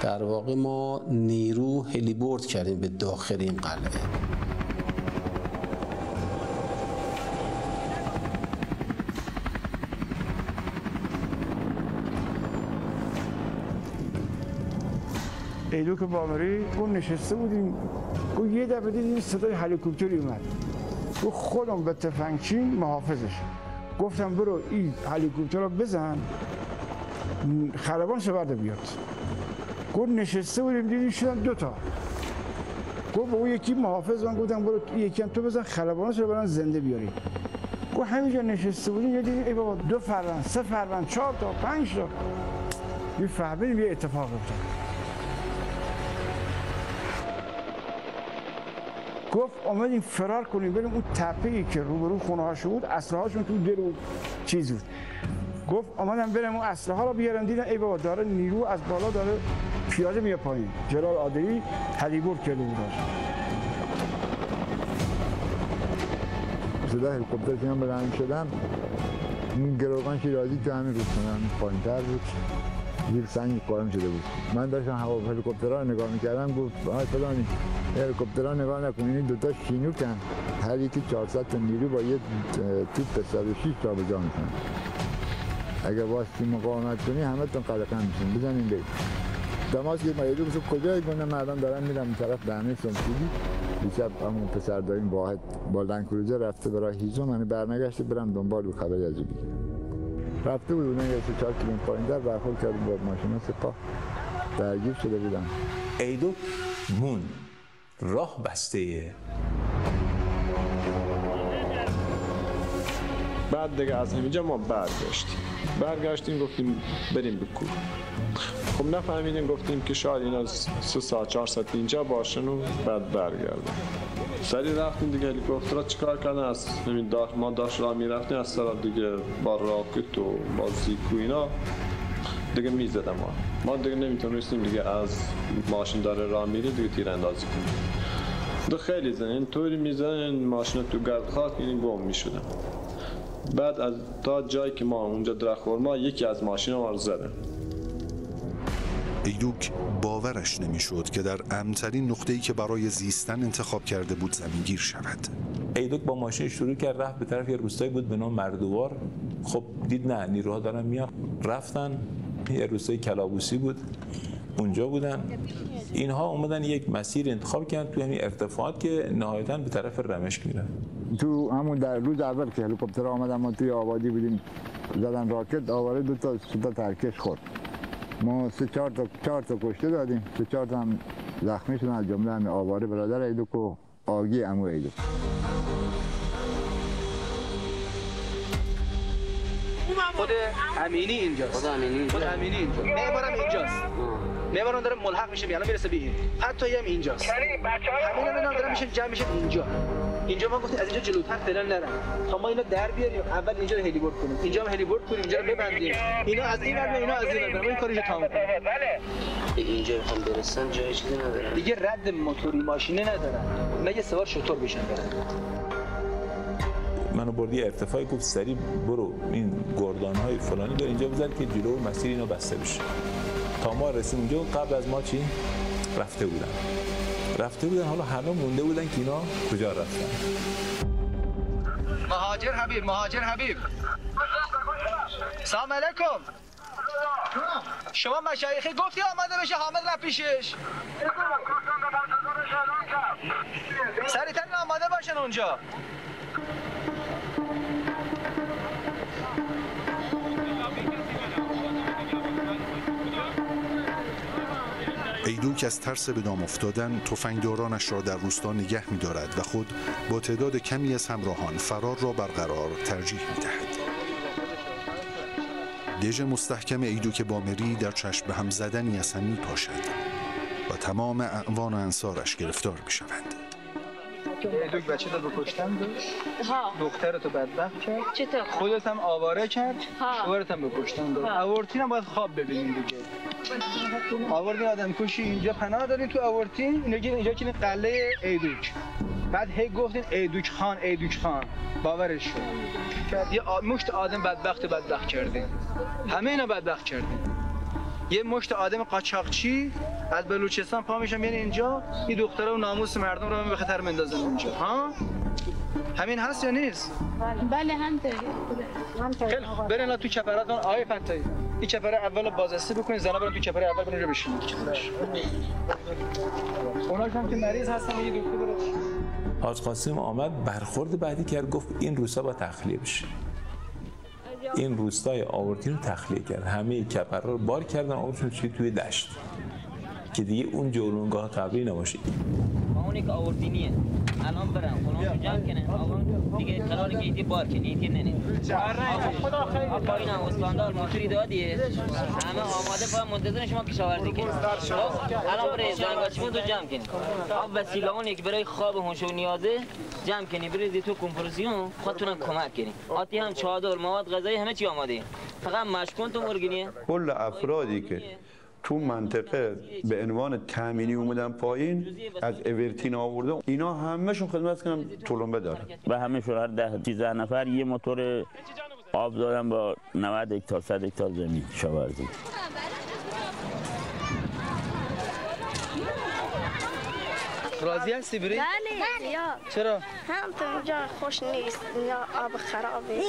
در واقع ما نیرو هلیبورد کردیم به داخل این قلعه. ایدوک بامری اون نشسته بودیم، گفت یه دفعه دیدیم صدای هلیکوپتری اومد، گفت خودم به تفنگچین محافظش. گفتم برو این هلیکوپتر رو بزن خلبان سبرده بیاد. گفت نشسته بودیم دیدیم شدن 2 تا. گفت با اون یکی محافظ من گفتم برو یکی هم تو بزن خلبان رو برن زنده بیاری. گفت همینجا نشسته بودیم یه دیدیم ای بابا 2 فروند 3 فروند 4 تا 5 تا یه فهمیدیم یه اتفاق افتاد. گفت آمدیم فرار کنیم بریم اون تپه‌ای که روبرو خونه هاشون بود، اسلحه هاشون تو دل اون چیز بود. گفت آمدم بریم اون اسلحه ها رو بیارن، دیدن ای بابا داره نیرو از بالا داره پیاده میاد پایین. جلال عادلی هلیبورد کرده بود. صدای هلیکوپتر که من بلند شدم این گروگان شیرازی تو همین رودخونه پایین‌تر بود، زیر سنگ قایم شده بود. من داشتم هلیکوپترها نگاه میکردم، گفت فلانی هلیکوپترها نگاه نکن، این دوتا شینوکن، هر یکی 400 تا نیرو با یه توپ 106 جابجا میکنن. اگه واسه مقاومت کنی همه تون قلقم میشین، بزنین برید. دماغ که مایدو بسو کجایی گونه مردم دارن میرن این طرف دهنه سمسیدی. دیشب همون پسر داریم واحد با لنکروزه رفته برای هیزم، من برنگشته برم دنبال به خبری از او بگیرم. رفته بود اونها یه 4 کیلومتر پایین‌تر برخورد کرد با ماشین سپاه، درگیر شده بودن. ایدوک مون راه بسته. بعد دیگه از همینجا ما برگشتیم گفتیم بریم به کوه. خب نفهمیدیم، گفتیم که شاید اینا 3 ساعت 4 ساعت اینجا باشن و بعد برگردیم. سری رفتیم دیگه، هلیکوپترها چیکار کردن؟ از همین ما داشت راه میرفتیم، از طرف دیگه با راکت و با زیکو اینا دیگه میزدن ما دیگه نمیتونستیم دیگه از ماشین داره راه میره دیگه تیراندازی کنیم. دو خیلی زدن طوری میزدن ماشین تو گرد خاک این گم میشدن. بعد از تا جایی که ما اونجا درخورما یکی از ماشینا ما رو زدن. ایدوک باورش نمیشد که در امن‌ترین نقطه‌ای که برای زیستن انتخاب کرده بود زمینگیر شود. ایدوک با ماشین شروع کرد، رفت به طرف یه روستایی بود به نام مردوار. خب دید نه نیروها دارن میان، رفتن یه روستای کلابوسی بود، اونجا بودن. اینها اومدن یک مسیر انتخاب کردن تو همین ارتفاعات که نهایتاً به طرف رمشک میرن. تو همون در روز اول که هلیکوپتر آمدن ما توی آبادی بودیم، زدن راکت، آواره 2 تا ترکش خورد. ما 4 تا کشته دادیم، 4 تا هم زخمی شدن، از جمله همین آواره برادر ایدوک و آگی عمو ایدوک. خود امینی اینجاست. خود امینی اینجا. معمارم اینجاست. معمارم داره ملحق میشه، الان میرسه به این. حتی هم اینجاست. همین دارن میشن جمع میشن اینجا ما گفتیم از اینجا جلوتر فعلا نرن تا ما اینو در بیاریم، اول اینجا رو هلیبورد کنیم، اینجا هم هلیبورد کنیم، اینجا رو ببندیم، اینا از این ور اینا از این ور، ما این کارو تمام کنیم. بله اینجا هم برسن جای چیزی ندارن دیگه، رد موتوری ماشینه ندارن، مگه سوار شطور بشن برن. منو بردی ارتفاعی، گفت سری برو این گردان‌های فلانی داره اینجا بزن که جلو مسیر اینو بسته بشه. تا ما رسیدیم اونجا قبل از ما چی رفته بودن، حالا همه مونده بودن که اینا کجا رفتن. مهاجر حبیب سلام علیکم. شما مشایخی گفتی آمده بشه حامد رفت پیشش، سریعتر آماده باشن اونجا. ایدوک از ترس به دام افتادن تفنگدارانش را در روستا نگه می‌دارد و خود با تعداد کمی از همراهان فرار را برقرار ترجیح می‌دهد. دژ مستحکم ایدوک بامری در چشم به هم زدنی از هم می‌پاشد و تمام اعوان و انصارش گرفتار می‌شوند. ایدوک بچه رو بکشتن داشت، دخترتو بدبخت کرد، چطور؟ خودت هم آواره کرد، شوهرت هم بکشتن داشت. آورتین هم باید خواب ببینیم دیگه. آوردین آدم کشی اینجا پناه دارین تو آورتین، اینجا که قلعه ایدوک. بعد هی گفتین ایدوک خان باورش شد. یه مشت آدم بدبخت کردین، همه اینا بدبخت کردین. یه مشت آدم قاچاقچی از بلوچستان پا میشن میان اینجا، این دخترها و ناموس مردم رو به خطر مندازن اینجا. ها همین هست یا نیست؟ بله همینطوره. خیلی خوب، برین تو چپراتون. آقای فتایی این چپره اول بازرسی بکنید، زنا برن تو چپره اول برن اونجا بشینید. اونا هم که مریض هستن یه دکتر برن. حاج قاسم آمد برخورد بعدی کرد، گفت این روستا باید تخلیه بشه. این روستای آورتین رو تخلیه کرد، همه کپرها رو بار کردن آوردشون توی دشت که دیگه اون جولونگاه قبلی نباشه. اونی که آوردینیه الان برن خودمون جمع کنن، آقا دیگه قراره که ایتی بار کنی، ایتی ننه آقا این هم استاندار موتوری دادیه، همه آماده باید منتظر شما کشاورزی کنید. الان برای زنگاچیمون تو جمع کنید، آب وسیله اونی که برای خواب هوش و نیازه جمع کنی، برید تو کمپرسیون خودتونم کمک کنی. آتی هم چادر، مواد غذایی همه چی آماده، فقط مشکون تو مرگینیه. کل افرادی که تو منطقه به عنوان تامینی اومدن پایین از اورتین آورده، اینا همهشون خدمت کنن تلمبه دارن و همه شوهر 10-13 نفر یه موتور آب دادم با 90 هکتار 100 هکتار زمین کشاورزی. راضی هستی بری؟ بله یا چرا؟ هم تو اینجا خوش نیست، اینجا آب خرابه.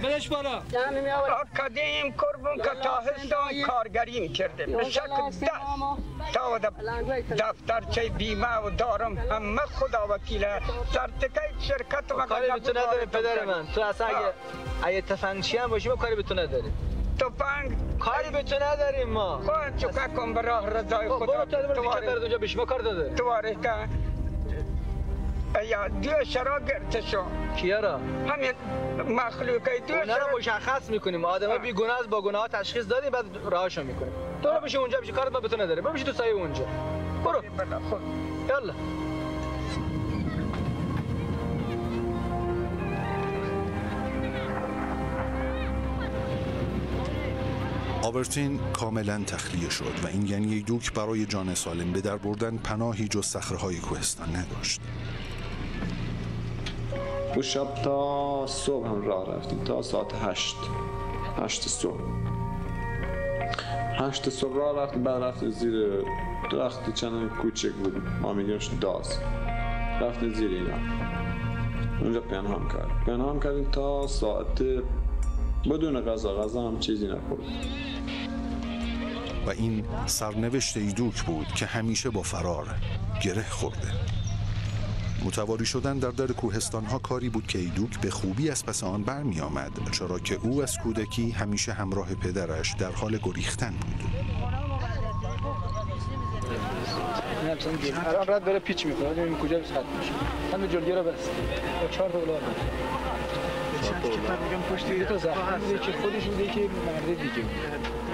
بدش بالا. آکادیم کربون که تاهستان کارگری میکرده به شکل تا دفترچه بیمه و دارم همه خدا وکیله سرتکه شرکت و کاری به تو نداره پدر من. تو اصلا اگه تفنگچی هم باشی ما کاری به تو نداریم. تفنگ کاری به تو نداریم ما. خود چکه کن به راه رضای خدا. تو وارد اونجا بشی ما کار داره. تو وارد که یا دیو شرا گرفته شو. کیا را؟ همین مخلوقای دیو شرا رو مشخص میکنیم. آدم بی گناه از با گناه تشخیص دادیم بعد راهشون میکنیم. تو رو بشی اونجا بشی کارت ما به تو نداره. بشی تو سایه اونجا. برو. یالا. آبرتین کاملا تخلیه شد و این یعنی ایدوک برای جان سالم به در بردن پناهی جز صخره‌های کوهستان نداشت. اون شب تا صبح هم راه رفتیم تا ساعت 8 صبح. 8 صبح راه رفتیم، بعد رفتیم زیر درختی چند کوچک بود، ما میگیمش داز. رفتیم زیر اینا اونجا پنهان کردیم تا ساعت بدون غذا هم چیزی نخورد. و این سرنوشت ایدوک بود که همیشه با فرار گره خورده. متواری شدن در در کوهستان‌ها کاری بود که ایدوک به خوبی از پس آن برمی آمد، چرا که او از کودکی همیشه همراه پدرش در حال گریختن بود. الان رد بره پیچ می‌خوره، ببین کجا بس خط میشه. همین جلگی رو بس. با 4 تا بلار. چند که میگم پشت تو زخم دیگه که خودش میگه که مرد دیگه.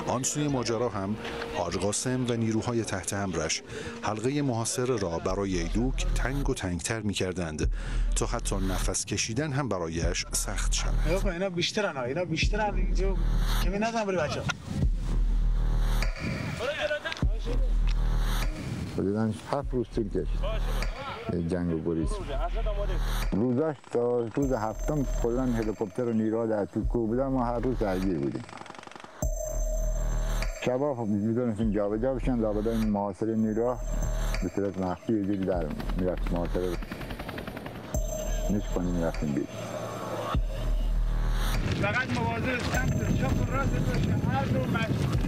آن سوی ماجرا هم حاج قاسم و نیروهای تحت امرش حلقه محاصره را برای ایدوک تنگ و تنگتر می‌کردند تا حتی نفس کشیدن هم برایش سخت شد. آقا اینا بیشترن اینجا کمی نزن بری بچه‌ها. بدونن 7 روز طول کشید جنگ و گریز. روزاش تا روز هفتم کلا هلیکوپتر و نیروها در تو کوه بودن، ما هر روز درگیر بودیم. شبا میدونستیم جابجا بشن، لابد این محاصره نیروها به صورت مخفی یه جوری در میرفت محاصره رو نشکنیم میرفتیم بید. فقط مواظب سمت چپ و راست باشه، هر دو مشروع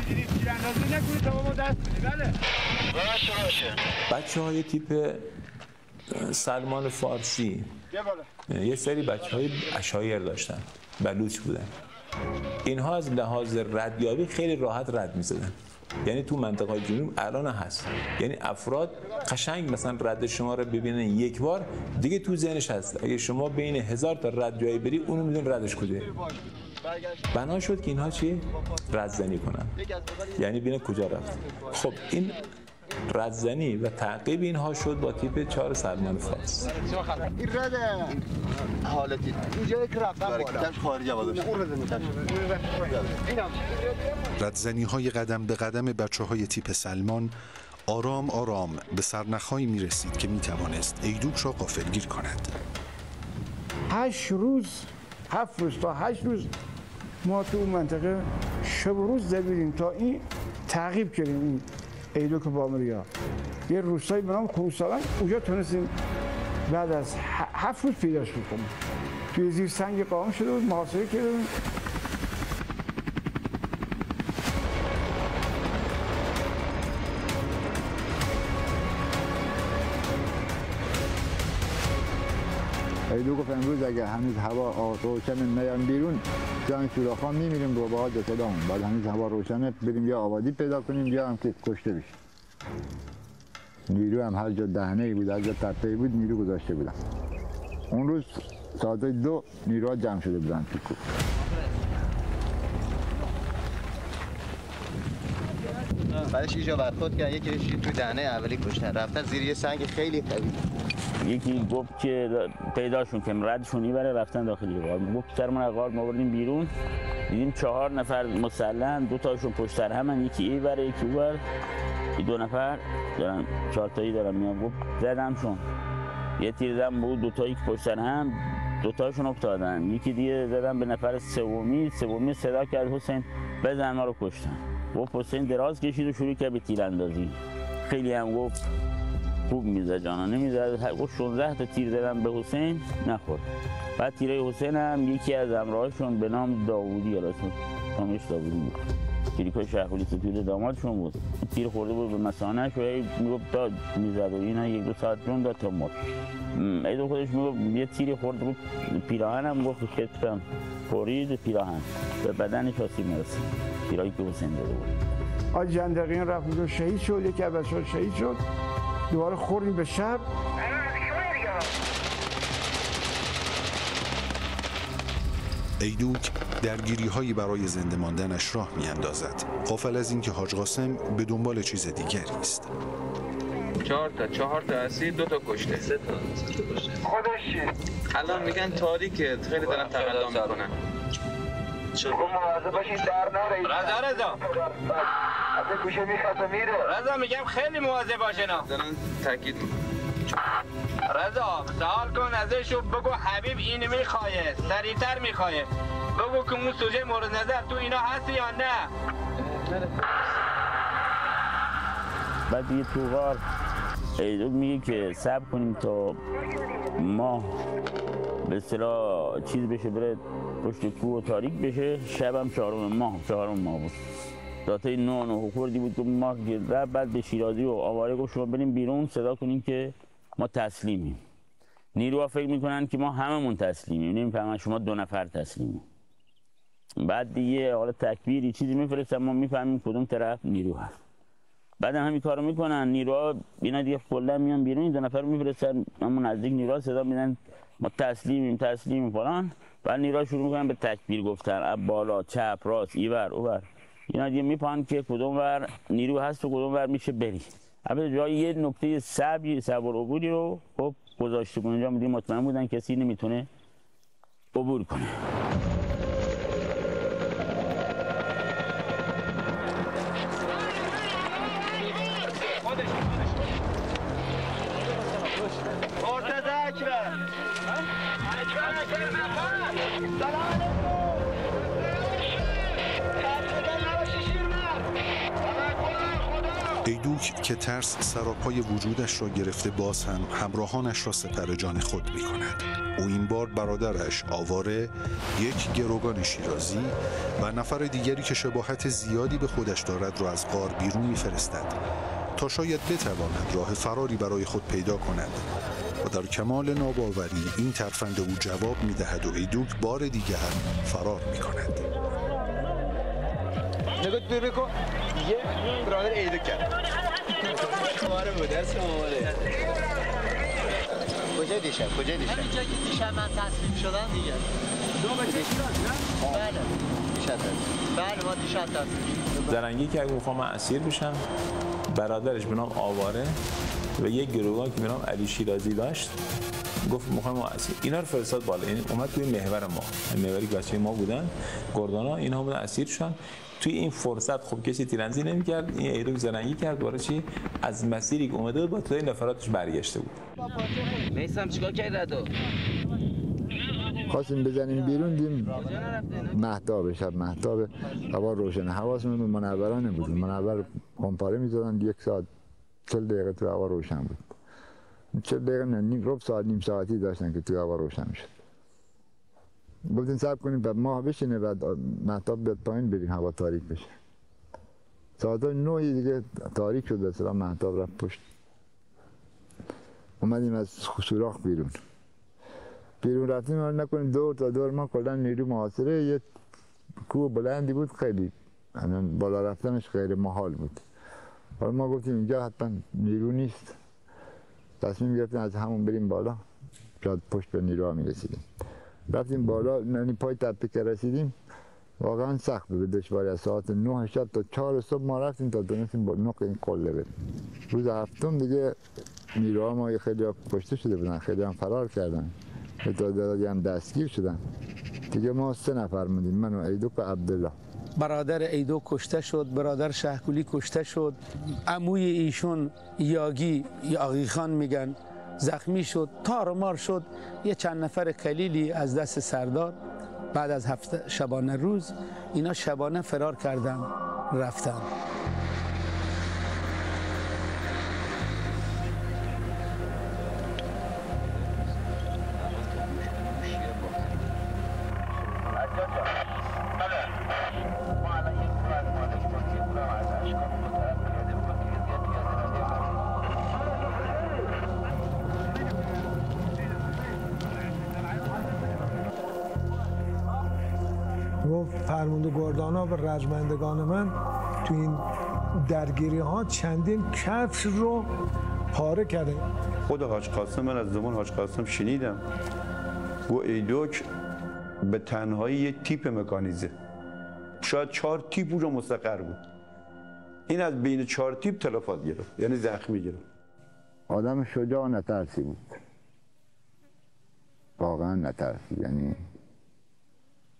بگیرید تیراندازی نکنید تا ما دست بدید. بله باشه. بچه‌های تیپ سلمان فارسی یه سری بچه‌های عشایر داشتن، بلوچ بودن. اینها از لحاظ ردیابی خیلی راحت رد می‌زدن. یعنی تو منطقه‌های جنوب الان هست، یعنی افراد قشنگ مثلا رد شما رو ببینن یک بار دیگه تو ذهنش هست. اگه شما بین 1000 تا رد جایی بری اونو میدون ردش کجاست. بنا شد که اینها چی؟ رزنی کنن، یعنی ببینن کجا رفت. خب این رزنی و تعقیب اینها شد با تیپ 4 سلمان فارس. این رد حالتی اینجا یک رفتن خارجی بازش ردزنی های قدم به قدم بچه های تیپ سلمان آرام آرام به سرنخهایی می رسید که می توانست ایدوک را غافلگیر کند. 7 روز تا 8 روز ما تو اون منطقه شب و روز دویدیم تا این تعقیب کردیم این ایدوک بامریا. یه روستایی به نام خوسالان اونجا تونستیم بعد از 7 روز پیداش بکنیم. توی زیر سنگ قائم شده بود، محاصره کرده بود. ایدو گفت امروز اگه هنوز هوا روشن نیام بیرون جان سوراخ‌ها میمیریم رو با جسدامون، بعد هنوز هوا روشنه بریم یا آبادی پیدا کنیم یا هم که کشته بشیم. نیرو هم هر جا دهنه‌ای بود، هر جا تپه‌ای بود نیرو گذاشته بودن. اون روز ساعت 2 نیروها جمع شده بودن تو کوه. بعدش یه جا برخورد کردن، یکی تو دهنه اولی کشتن، رفتن زیر یه سنگ خیلی قوی. یکی گفت که پیداشون کنیم ردشون میبره، رفتن داخل غار. گفت سرمون غار ما بردیم بیرون، دیدیم 4 نفر مسلحن، 2 تاشون پشت سر همن، یکی اینور یکی اونور. این 2 نفر دارن 4 تایی دارن میان. گفت زدمشون یه تیر زدم بود، دوتایی که پشت سر هم دوتاشون افتادن. یکی دیگه زدم به نفر سومی صدا کرد حسین بزن، ما رو کشتن. گفت حسین دراز کشید و شروع کرد به تیراندازی. خیلی هم گفت خوب میزد، جانانه میزد. گفت 16 تا تیر زدم به حسین نخورد. بعد تیره حسین هم یکی از همراهاشون به نام داوودی، یا اسمش داوودی بود، تیریکای شهخولی ستوده دامادشون بود، تیر خورده بود به مثانه‌اش و میگفت داد میزد و اینا 1-2 ساعت جون داد تا مرد. ایدو خودش میگفت یه تیری خورده بود پیراهنم، گفت کتفم خورید پیراهن به بدنش آسیب نرسید، تیرایی که حسین داده بود. آج جندقیان رفت اونجا شهید شد، یکی از بچه‌ها شهید شد. دوباره خوردیم به شب. ایدوک درگیری‌هایی برای زنده ماندنش راه می‌اندازد، غافل از اینکه حاج قاسم به دنبال چیز دیگری است. 4 تا اسیر 2 تا کشته. 3 تا کشته. خودش چی؟ الان میگن تاریکه، خیلی دارن تقلا میکنن. چرا؟ مواظب باشین در نرید. رضا از گوشه میخواد میره. رضا میگم خیلی مواظب باشینا. دارن تاکید رضا سوال کن ازشو، بگو حبیب این میخواه، سریعتر میخواه، بگو که اون سوژه مورد نظر تو اینا هستی یا نه. بعد دیگه تو غار ایدوک میگه که صبر کنیم تا ماه به اصطلاح چیز بشه، بره پشت کوه و تاریک بشه. شبم 4 ماه بود، داتای 9 خوردی بود که ماه گرد. بعد به شیرازی و آواره گفت شما بریم بیرون صدا کنیم که ما تسلیمیم. نیروها فکر میکنن که ما هممون تسلیمیم، نمیفهمن شما 2 نفر تسلیمیم. بعد دیگه حالا تکبیری چیزی میفرستن، ما میفهمیم کدوم طرف نیرو هست. بعد همین کارو میکنن نیروها، اینا دیگه کلا میان بیرون، این 2 نفر رو میفرستن همون نزدیک نیروها صدا میدن ما تسلیمیم فلان. بعد نیروها شروع میکنن به تکبیر گفتن، بالا چپ راست ایور اوور. اینا دیگه میپان که کدوم ور نیرو هست و کدوم ور میشه بری. البته جای یه نقطه صبر عبوری رو خب گذاشته بود اونجا، دیگه مطمئن بودن کسی نمیتونه عبور کنه. ایدوک که ترس سراپای وجودش را گرفته باز هم همراهانش را سپر جان خود می کند. او این بار برادرش آواره، یک گروگان شیرازی و نفر دیگری که شباهت زیادی به خودش دارد را از غار بیرون می فرستد تا شاید بتواند راه فراری برای خود پیدا کند و در کمال ناباوری این ترفند او جواب می دهد و ایدوک بار دیگر فرار می کند. نگاه دور بکن، یه برادر ایدوک کرد. ماره بود، اسم ماره. کجا دیشب؟ همین جایی که دیشب من تصمیم شدم دیگه. 2 بچه شیراز نه؟ بله. دیشب بله ما دیشب تصمیم. زرنگی که اگه میخوام من اسیر بشم، برادرش به نام آواره و یک گروگان که به نام علی شیرازی داشت گفت میخوام ما اسیر، اینا رو فرستاد بالا. یعنی اومد توی محور ما، محوری که بچه ما بودن گردانا، اینا بودن اسیر شدن. توی این فرصت خب کسی تیراندازی نمی‌کرد، این ایدوک زرنگی کرد برای چی؟ از مسیری که اومده بود با تعداد نفراتش برگشته بود. میسم چیکار کرد ردو؟ خواستیم بزنیم بیرون، دیم مهتاب، شب مهتاب، هوا روشن، حواسمون به منورا نبود. منور کمپاره می‌زدن 1 ساعت 40 دقیقه تو هوا روشن بود. 40 دقیقه نه، ربع ساعت نیم ساعتی داشتن که تو هوا روشن می‌شد. گفتیم صبر کنیم بعد ماه بشینه، بعد مهتاب بیاد پایین بریم هوا تاریک بشه. ساعت 9 دیگه تاریک شد، مثلا مهتاب رفت پشت. اومدیم از سوراخ بیرون رفتیم، نکنیم دور تا دور ما کلا نیرو محاصره. یه کوه بلندی بود، خیلی بالا رفتنش غیر محال بود. حالا ما گفتیم اینجا حتما نیرو نیست، تصمیم گرفتیم از همون بریم بالا، شاید پشت به نیروها میرسیدیم. رفتیم بالا، یعنی پای تپه که رسیدیم واقعا سخت بود، دشواری. از ساعت 9 شب تا 4 صبح ما رفتیم تا دونستیم با نوک این قله بریم. روز هفتم دیگه نیروها ما خیلی کشته شده بودن، خیلی هم فرار کردن، تعدادی هم دستگیر شدن. دیگه ما 3 نفر موندیم، من و ایدوک و عبدالله. برادر ایدوک کشته شد، برادر شهکولی کشته شد، عموی ایشون یاگی خان میگن زخمی شد، تار و مار شد. یه چند نفر قلیلی از دست سردار بعد از شبانه روز اینا شبانه فرار کردن رفتن. فرمانده گردانا و رجمندگان من تو این درگیری ها چندین کفش رو پاره کرده. خود حاج قاسم، من از زمان حاج قاسم شنیدم گو ایدوک به تنهایی یه تیپ مکانیزه، شاید 4 تیپ اونجا مستقر بود. این از بین 4 تیپ تلفات گرفت، یعنی زخمی گرفت. آدم شجاع نترسی بود، واقعا نترسی، یعنی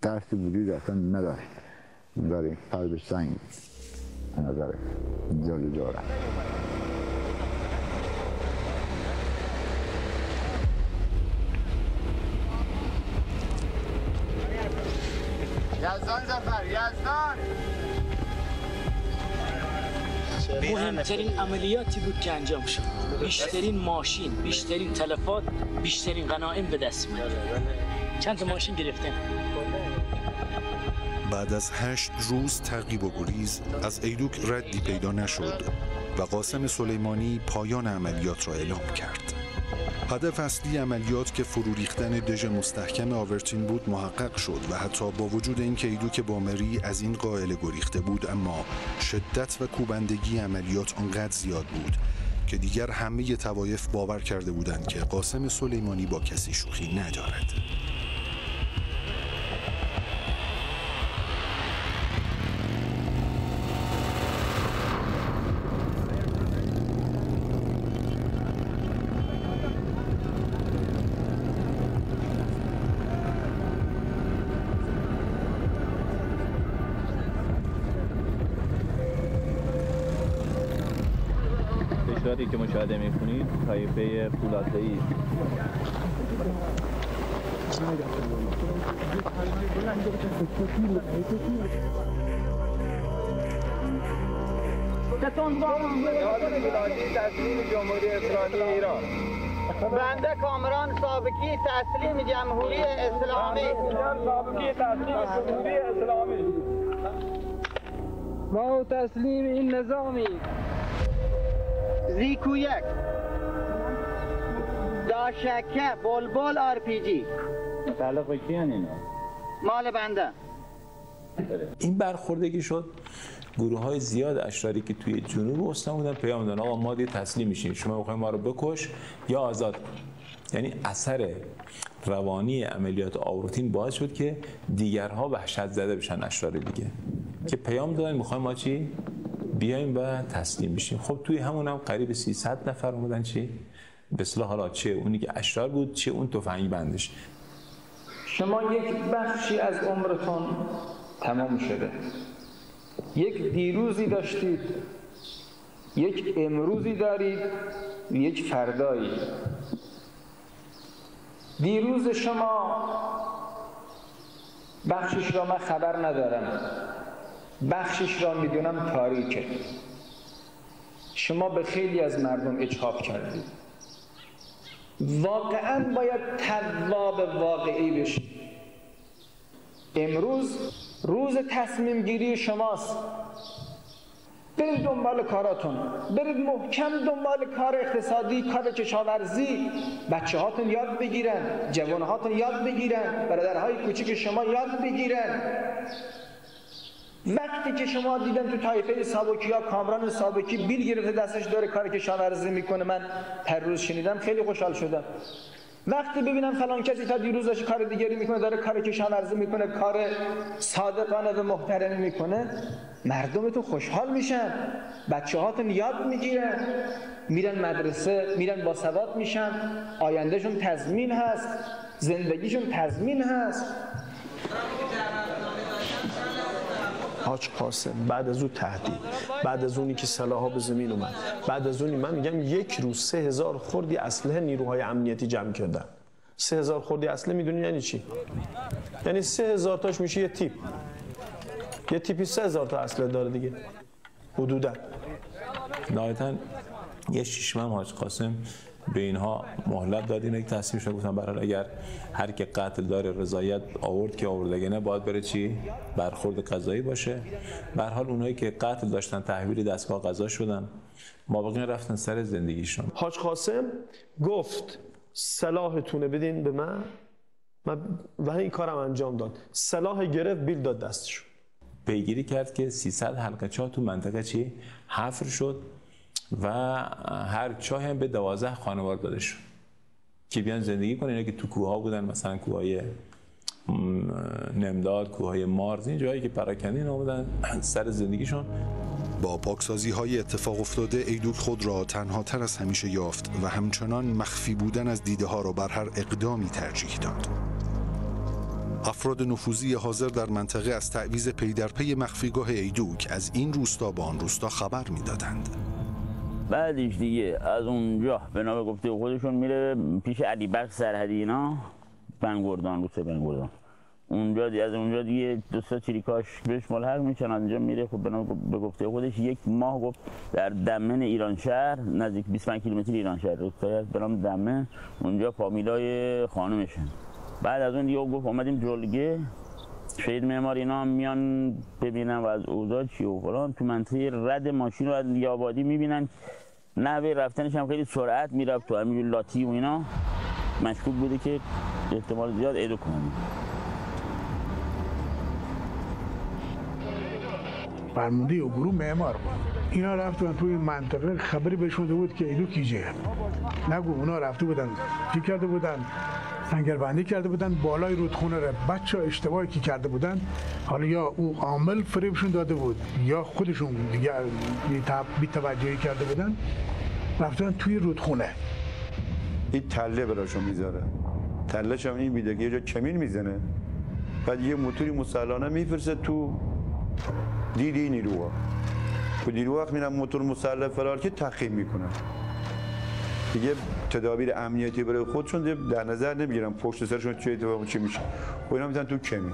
ترسی وجود اصلا نداشت. داریم قلبش سنگ نظره جلو جاره. یزدان زفر، یزدان مهمترین عملیاتی بود که انجام شد. بیشترین ماشین، بیشترین تلفات، بیشترین غنایم به دست میاد. چند تا ماشین گرفتن. بعد از 8 روز تعقیب و گریز از ایدوک ردی پیدا نشد و قاسم سلیمانی پایان عملیات را اعلام کرد. هدف اصلی عملیات که فرو ریختن دژ مستحکم آورتین بود محقق شد و حتی با وجود اینکه ایدوک بامری از این قائله گریخته بود، اما شدت و کوبندگی عملیات آنقدر زیاد بود که دیگر همه طوایف باور کرده بودند که قاسم سلیمانی با کسی شوخی ندارد. که مشاهده می‌کنید طایفه فولاده‌ای تسلیم جمهوری اسلامی ایران. بنده کامران سابقی تسلیم جمهوری اسلامی. سابقی تسلیم جمهوری اسلامی. ما تسلیم این نظامی. زیکو 1 داشکه بلبل RPG تعلق به کیان اینا؟ مال بنده. این برخوردگی شد. گروه های زیاد اشراری که توی جنوب استان بودن پیام دادن آقا ما دیگه تسلیم میشیم، شما بخواید ما رو بکش یا آزاد. یعنی اثر روانی عملیات آورتین باعث شد که دیگرها وحشت زده بشن، اشرار دیگه که پیام دادن میخوایم ما چی؟ بیایم و تسلیم بشیم. خب توی همون هم قریب 300 نفر اومدن چی؟ به اصطلاح حالا چه اونی که اشرار بود چه اون تفنگ بندش. شما یک بخشی از عمرتون تمام شده، یک دیروزی داشتید، یک امروزی دارید، یک فردایی. دیروز شما بخشش را من خبر ندارم، بخشش را میدونم تاریکه. شما به خیلی از مردم اجحاف کردید. واقعا باید تواب واقعی بشید. امروز روز تصمیم گیری شماست. برید دنبال کاراتون، برید محکم دنبال کار اقتصادی، کار کشاورزی. بچه هاتون یاد بگیرن، جوان هاتون یاد بگیرن، برادرهای کوچیک شما یاد بگیرن. وقتی که شما دیدن تو طایفه سابکی ها کامران سابکی بیل گرفته دستش داره کار کشاورزی میکنه، من هر روز شنیدم خیلی خوشحال شدم. وقتی ببینم فلان کسی تا دیروز داشت کار دیگری میکنه، داره کار کشاورزی میکنه، کار صادقانه و محترمی میکنه، مردمتون خوشحال میشن، بچه هاتون یاد میگیرن، میرن مدرسه، میرن باسواد میشن، آیندهشون تضمین هست، زندگیشون تضمین هست. حاج قاسم بعد از اون تهدید، بعد از اونی که سلاح‌ها به زمین اومد، بعد از اونی من میگم یک روز 3000 خردی اسلحه نیروهای امنیتی جمع کردن. 3000 خردی اسلحه میدونین یعنی چی؟ یعنی 3000 تاش میشه یه تیپ. یه تیپی 3000 تا اسلحه داره دیگه. حدوداً. نهایتاً یه شیشمم حاج قاسم به اینها مهلت داد. اینا یک تصمیم شد گفتن برای اگر هر کی قتل داره رضایت آورد که آورد، اگه نه باید بره چی برخورد قضایی باشه. به هر حال اونایی که قتل داشتن تحویل دستگاه قضا شدن، مابقی رفتن سر زندگیشون. حاج قاسم گفت سلاحتونه بدین به من و این کارم انجام داد. سلاح گرفت، بیل داد دستشون. پیگیری کرد که 300 حلقه چاه تو منطقه چی حفر شد و هر چاه هم به 12 خانوار داده شد که بیان زندگی کنن. اینا که تو کوه‌ها بودن، مثلا کوههای نمداد، کوههای مارز، این جایی که پراکنده اینا بودن سر زندگیشون. با پاکسازی‌های اتفاق افتاده ایدوک خود را تنها تر از همیشه یافت و همچنان مخفی بودن از دیده ها را بر هر اقدامی ترجیح داد. افراد نفوذی حاضر در منطقه از تعویض پی در پی مخفیگاه ایدوک از این روستا به آن روستا خبر می‌دادند. بعدش دیگه از اونجا به نام گفته خودشون میره پیش علی بخش سرحدی اینا، بنگردان، روستا بنگردان. اونجا از اونجا دیگه دوستا چریکاش بهش ملحق میشن. از اونجا میره خب به گفته خودش یک ماه گفت در دمن ایران شهر، نزدیک 25 کیلومتر ایران شهر روستایی هست به نام دمن، اونجا فامیلای خانومشن. بعد از اون دیگه گفت اومدیم جلگه شهید معمار اینا هم میان ببینن و از اوضاع چی و فلان. تو منطقه رد ماشین رو از لیابادی میبینن، نحوه رفتنش هم خیلی سرعت میرفت تو همین لاتی و اینا. مشکوک بوده که احتمال زیاد ایدو کنن. فرمانده و گروه معمار بود. اینا رفتن توی منطقه، خبری بهشون داده بود که ایدو کیجه. نگو اونا رفته بودن چی کرده بودن؟ سنگربندی کرده بودن بالای رودخونه را. بچه ها اشتباهی که کرده بودن، حالا یا او عامل فریبشون داده بود یا خودشون دیگه بی‌توجهی کرده بودن، رفتن توی رودخونه. این تله براشون میذاره، تلهش هم این میده که یه جا کمین میزنه، بعد یه موتوری مسلحانه میفرسته تو دیدی نیروها. و نیروها وقت میرن موتور مسلح فرار که تخریب میکنن. دیگه تدابیر امنیتی برای خودشون در نظر نمیگیرن پشت سرشون چه اتفاقی چی میشه. و اینا میزنن تو کمی.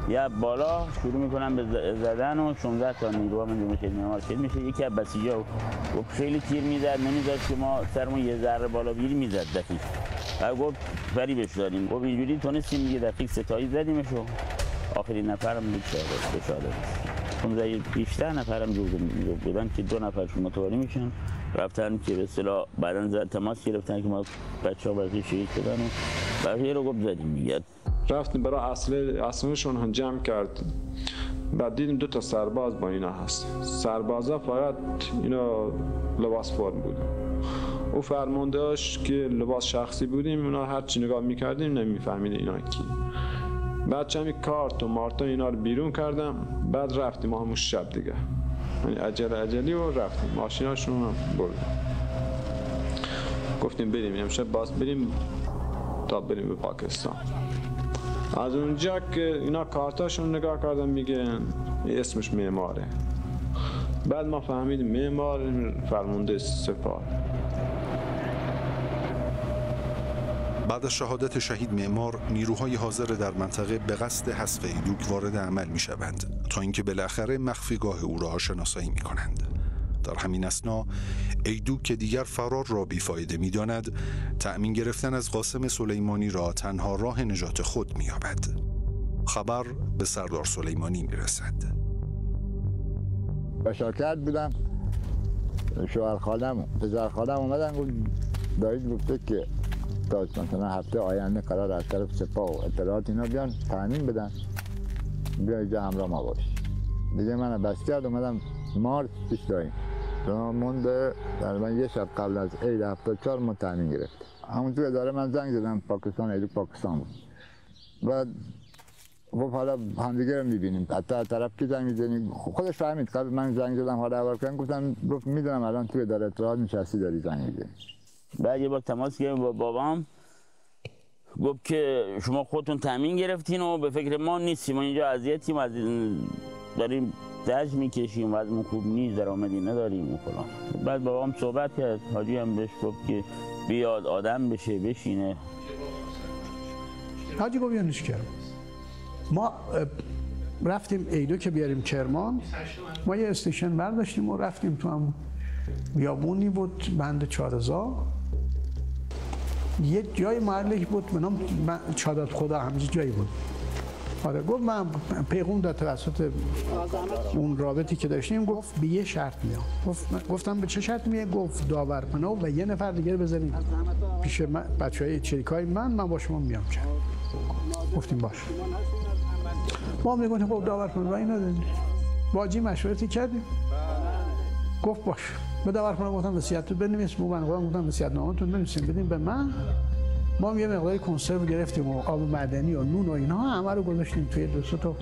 یا بالا شروع میکنن به زدن و 16 تا نیروها من جمعه شهید معمار شهید میشه. یکی از بسیجا و خیلی تیر میزد، نمیذاشت که ما سرمون یه ذره بالا بیری میزد دقیق. و گفت بریبش داریم. گفت اینجوری تونستیم یه دقیق ستایی زدیمش و آخرین نفرم بشاده. 15 نفرم جوز بودن که 2 نفرشون متواری میشن. رفتن که به اصطلاح بعداً تماس گرفتن که ما بچه‌ها بقیه شهید شدن و بقیه رو گفت زدیم میگه. رفتیم برای اصلشون هم جمع کرد. بعد دیدیم 2 تا سرباز با اینا هست. سربازا فقط اینا لباس فرم بود. او فرماندهاش که لباس شخصی بودیم، اونا هر چی نگاه میکردیم نمیفهمیدیم اینا کی. بعد چمی کارت و مارتا اینا رو بیرون کردم. بعد رفتیم همون شب دیگه، یعنی عجلی و رفتیم. ماشیناشون هم بردیم. گفتیم بریم امشب باز بریم تا بریم به پاکستان. از اونجا که اینا کارتاشون نگاه کردم میگن اسمش معماره. بعد ما فهمیدیم معمار فرمانده سپاه. بعد از شهادت شهید معمار، نیروهای حاضر در منطقه به قصد حذف ایدوک وارد عمل می شوند تا اینکه بالاخره مخفیگاه او را شناسایی می کنند. در همین اثنا ایدوک که دیگر فرار را بیفایده می داند، تأمین گرفتن از قاسم سلیمانی را تنها راه نجات خود می یابد. خبر به سردار سلیمانی می رسد. بشاکت بودم، شوهر خالم پسر خالم اومدن گفت دایید گفته که تا مثلا هفته آینده قرار از طرف سپاه و اطلاعات اینا بیان تامین بدن، بیا اینجا همراه ما باش. دیگه من بس کرد اومدم مارس پیش داییم. مونده تقریبا یه شب قبل از عید 74 ما تامین گرفت. همون تو اداره من زنگ زدم، پاکستان ایدوک پاکستان بود. بعد خب حالا همدیگه رو می‌بینیم. حتی از طرف که زنگ می‌زنیم خودش فهمید. قبل من زنگ زدم حالا اول کردم گفتم گفت میدونم الان تو اداره اطلاعات نشستی داری زنگ می‌زنی. بعد یه بار تماس گرفتم با بابام، گفت که شما خودتون تامین گرفتین و به فکر ما نیستیم، ما اینجا اذیتیم، از داریم زج میکشیم، وضعمون خوب نیست، درآمدی نداریم و فلان. بعد بابام صحبت کرد، حاجی هم بهش گفت که بیاد آدم بشه بشینه. حاجی گفت یعنیش کرد. ما رفتیم ایدو که بیاریم کرمان، ما یه استیشن برداشتیم و رفتیم تو هم بیابونی بود بند چارزا، یه جای محلی بود به نام چادات خدا، همچین جایی بود. آره گفت من پیغام داد توسط اون رابطی که داشتیم، گفت به یه شرط میام. گفتم به چه شرط میه؟ گفت داورپنا و یه نفر دیگه بذاریم پیش بچهای چریکای من با شما میام. چه گفتیم باش. ما میگفتیم خب داورپنا اینا دادیم. واجی مشورتی کردیم. گفت باش. به داورپنا گفتم وصیتتون بنویس، من گفتم وصیت‌نامه‌تون بنویسین بدین به من. ما هم یه مقداری کنسرو گرفتیم و آب معدنی و نون و اینا همه رو گذاشتیم توی 200 تا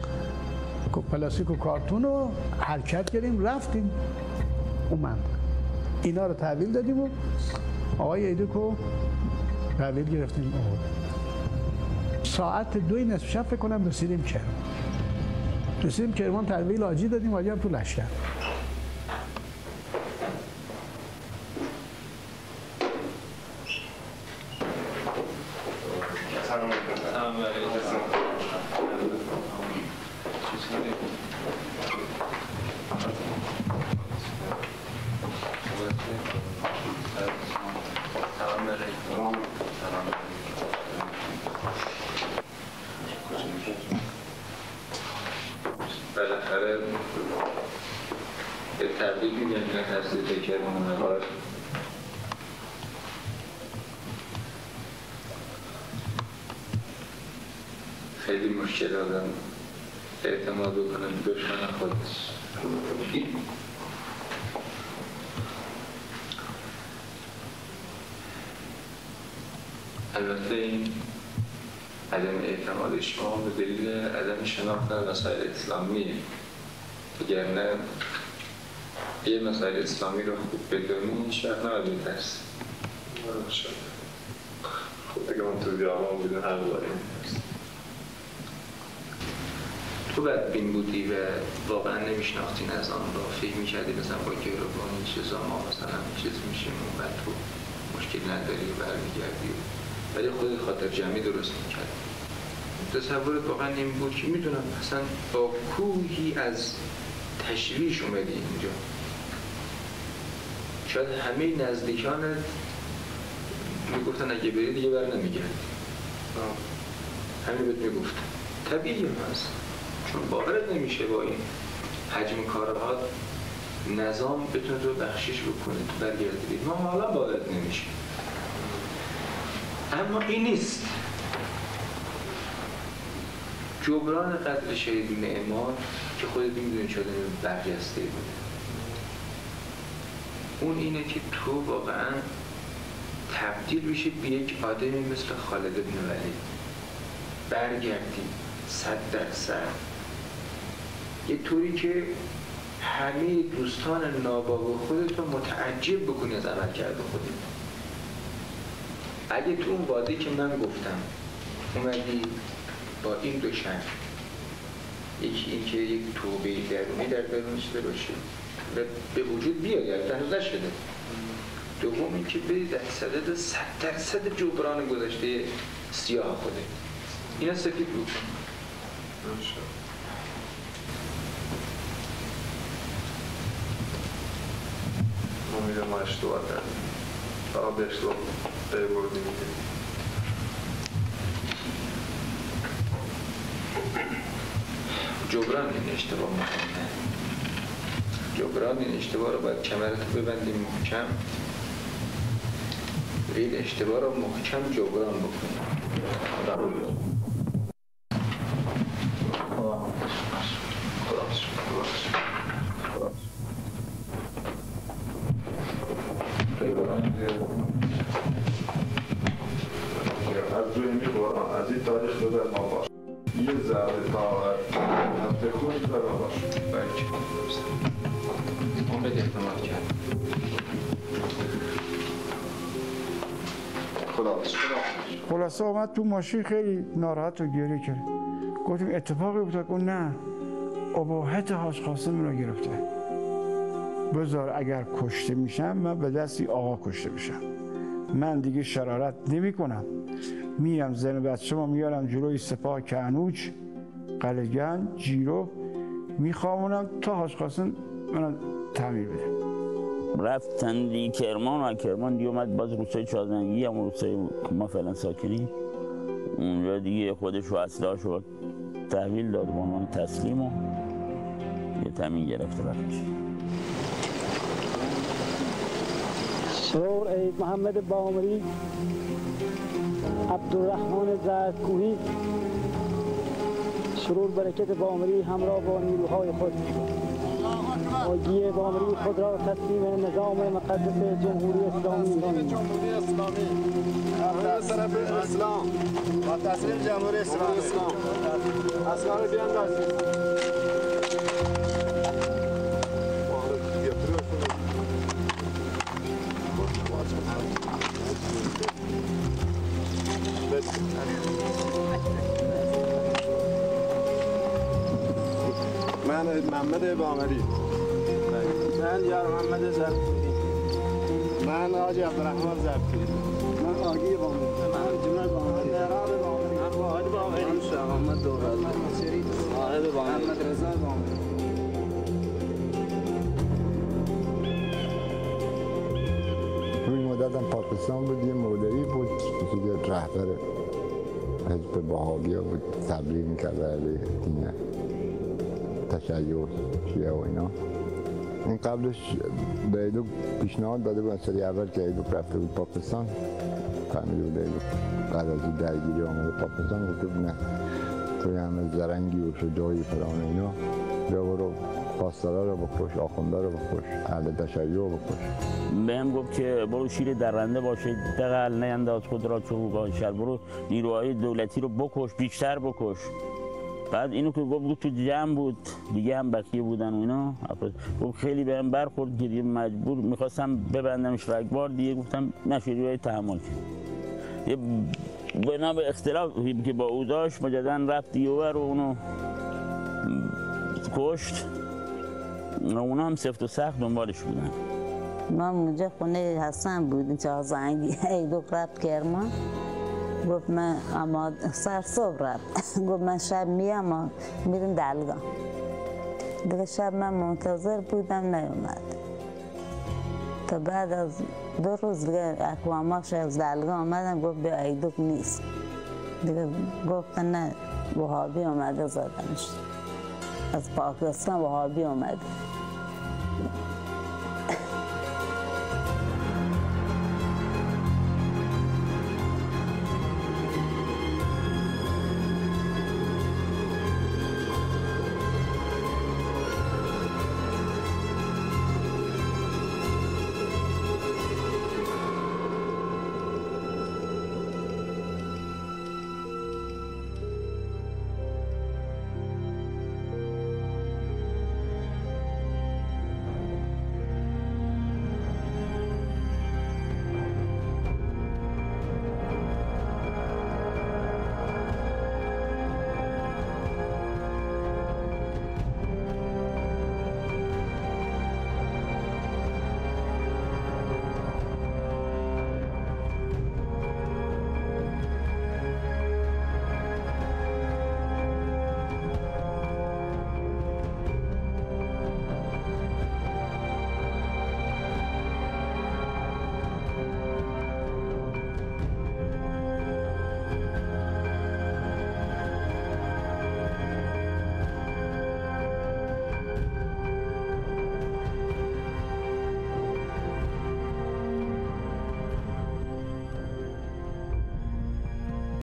پلاستیک و کارتون و حرکت کردیم رفتیم اومد. اینا رو تحویل دادیم و آقای ایدوکو تحویل گرفتیم. ساعت 2 نصف شب فکر کنم رسیدیم کرمان تحویل حاجی دادیم، حاجی هم تو لشکر. بالاخره به تبریک میگم که تحصیل کرمان نبارد. خیلی مشکل آدم اعتماد بکنه به دشمن خودش. البته این عدم اعتماد شما به دلیل عدم شناخت مسائل اسلامیه. وگرنه یه مسائل اسلامی رو خوب بدونی هیچ وقت نباید می‌ترسی. خب دیگه من تو بیابان بودن هر باری تو بدبین بودی و واقعا نمیشناختی نظام رو، فکر می‌کردی مثلا با گروگان این چیزا ما مثلا چیز میشیم و بعد تو مشکل نداری و برمیگردی، ولی خودت خاطر جمعی درست می‌کردی. تصورت واقعا این بود که میدونم اصلا با کوهی از تشویش اومدی اینجا، شاید همه نزدیکانت میگفتن اگه بری دیگه بر نمیگردی، همین بهت میگفتن. طبیعی هست چون باورت نمیشه با این حجم کارها نظام بتونه تو بخشش بکنه تو برگردی. ما حالا باورت نمیشه، اما این نیست. جبران قتل شهید معمار که خودت میدونی چه آدم برجسته بوده، اون اینه که تو واقعا تبدیل بشی به یک آدمی مثل خالد بن ولید، برگردی 100%، یه طوری که همه دوستان ناباب خودت رو متعجب بکنی از عمل کرده خودت. اگه تو اون وادی که من گفتم اومدی با این دو شرط، یکی این که یک توبه درونی در درونش باشه و به وجود بیاد، یعنی هنوز نشده. دوم این که بری در صدد 100% جبران گذشته سیاه خوده، اینا سفید بود. ما میدونم ما اشتباه کردیم، فقط به اشتباه بردیم. جبران این اشتباه مهمه. جبران این اشتباه رو باید کمرت ببندیم محکم، این اشتباه رو محکم جبران بکنیم. از روی میبارم از این تاریخ بذار ما باش یه ذره طاقت هفته خود بذار ما باش بلکه اون بده اعتماد کرد. خلاصه آمد تو ماشین خیلی ناراحت و گریه کرد. گفتیم اتفاقی افتاد؟ گفت نه، اباحت حاج قاسم رو گرفته. بذار اگر کشته میشم من به دستی آقا کشته میشم. من دیگه شرارت نمی کنم، میرم زن بچه ما میارم جلوی سپاه کنوج، قله‌گنج، جیرو میخوامونم تا حاج قاسم منو تعمیر بده. رفتن دیگه کرمان و کرمان دیگه اومد باز روستای چهارزنگی، همون روستای ما فعلا ساکنیم. اونجا دیگه خودش و اصلاحش رو تحویل داد به عنوان تسلیم و یه تامین گرفته رفتش. سرور عید محمد بامری، عبدالرحمن زردکوهی، سرور برکت بامری همراه با نیروهای خود آگی بامری خود را تسلیم نظام مقدس جمهوری اسلامی می‌کنیم. طرف اسلام و تسلیم جمهوری اسلامی. اسلام رو بیاندازید. من محمد بامری. من یار محمد زردکوهی. من حاجی عبدالرحمن زردکوهی. من آگی بامری. من جمعه بامری. من مهراب بامری. من واحد بامری. من شاه محمد دولت. من شریف صاحب بامری. محمد رضا بامری. روی مدت هم پاکستان بود، یه مولوی بود که رهبر حزب وهابیا بود، تبلیغ میکرد علیه دین تشیع شیعه و اینا. این قبلش به ایدوک پیشنهاد داده بود سری اول که ایدوک رفته بود پاکستان، فهمیده بود ایدوک بعد از این درگیری آمده پاکستان، گفته بود نه توی همه زرنگی و شجاعی فلان اینا، بیا برو پاسدارا رو بکش، آخوندا رو بکش، اهل تشیع رو بکش. بهم گفت که برو شیر درنده باشه، دقل نینداز خود را چوب باشد، برو نیروهای دولتی رو بکش، بیشتر بکش. بعد اینو که گفت تو جمع بود دیگه هم بقیه بودن و اینا، گفت خیلی بهم برخورد که دیگه مجبور میخواستم ببندمش رگبار، دیگه گفتم نشریهای تحمل کرد. بنا به اختلافی که با او داشت مجددا رفت دیگه و اونو کشت. اونا هم سفت و سخت دنبالش بودن. ما اونجا خونه حسن بودیم چهارزنگی، ایدوک رفت کرمان، گفت من اما سرصبح رفت، گفت من شب میام میریم دلگام. دیگه شب من منتظر بودم نیومد، تا بعد از 2 روز دیگه اقواماش از دلگام آمدن، گفت به ایدوک نیست. دیگه گفتن نه وهابی آمده زدنش، از پاکستان وهابی آمده.